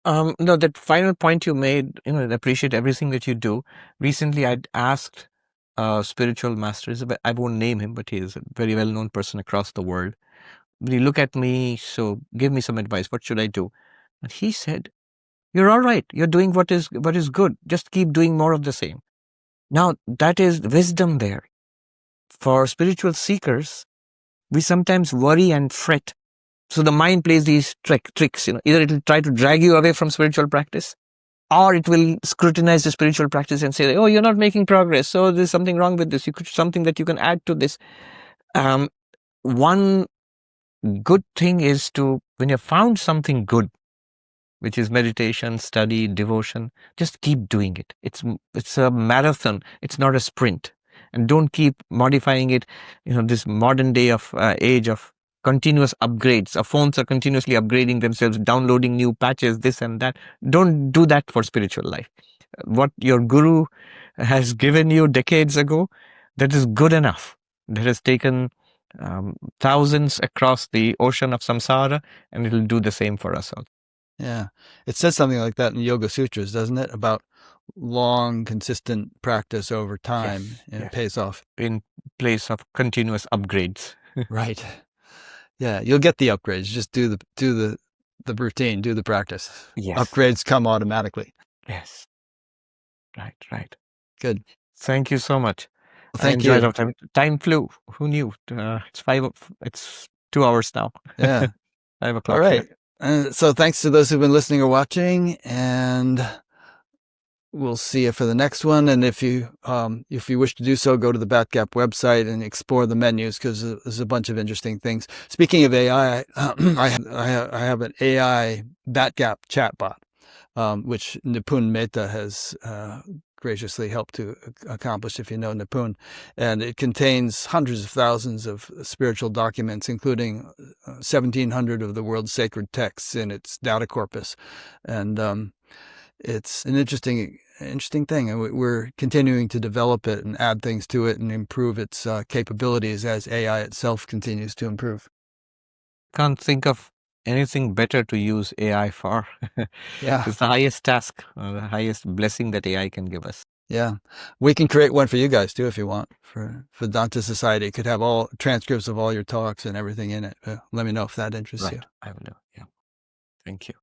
No, that final point you made, I appreciate everything that you do. Recently, I'd asked spiritual masters, I won't name him, but he is a very well-known person across the world. But he looked at me, so give me some advice. What should I do? And he said, you're all right. You're doing what is good. Just keep doing more of the same. Now, that is wisdom there. For spiritual seekers, we sometimes worry and fret. So the mind plays these tricks. Either it will try to drag you away from spiritual practice, or it will scrutinize the spiritual practice and say, oh, you're not making progress. So there's something wrong with this. Something that you can add to this. One good thing is when you've found something good, which is meditation, study, devotion, just keep doing it. It's a marathon. It's not a sprint. And don't keep modifying it. This modern day of age of continuous upgrades. Our phones are continuously upgrading themselves, downloading new patches, this and that. Don't do that for spiritual life. What your guru has given you decades ago, that is good enough. That has taken thousands across the ocean of samsara, and it'll do the same for us all. Yeah. It says something like that in Yoga Sutras, doesn't it? About long, consistent practice over time, Yes, and it yes. pays off. In place of continuous upgrades. Right. Yeah, you'll get the upgrades. Just do the routine, do the practice. Yes. Upgrades come automatically. Yes. Right, right. Good. Thank you so much. Well, I thank enjoyed you. our time. Time flew. Who knew? It's 2 hours now. Yeah. 5 All o'clock right. here. So thanks to those who've been listening or watching, and we'll see you for the next one. And if you wish to do so, go to the BatGap website and explore the menus, because there's a bunch of interesting things. Speaking of AI, I have an AI BatGap chatbot, which Nipun Mehta has graciously helped to accomplish, if you know Nipun. And it contains hundreds of thousands of spiritual documents, including 1,700 of the world's sacred texts in its data corpus. And it's an interesting thing, and we're continuing to develop it and add things to it and improve its capabilities as AI itself continues to improve. Can't think of anything better to use AI for. Yeah. It's the highest task, the highest blessing that AI can give us. Yeah. We can create one for you guys too if you want. For Vedanta Society, it could have all transcripts of all your talks and everything in it. Let me know if that interests you. I will do. Yeah. Thank you.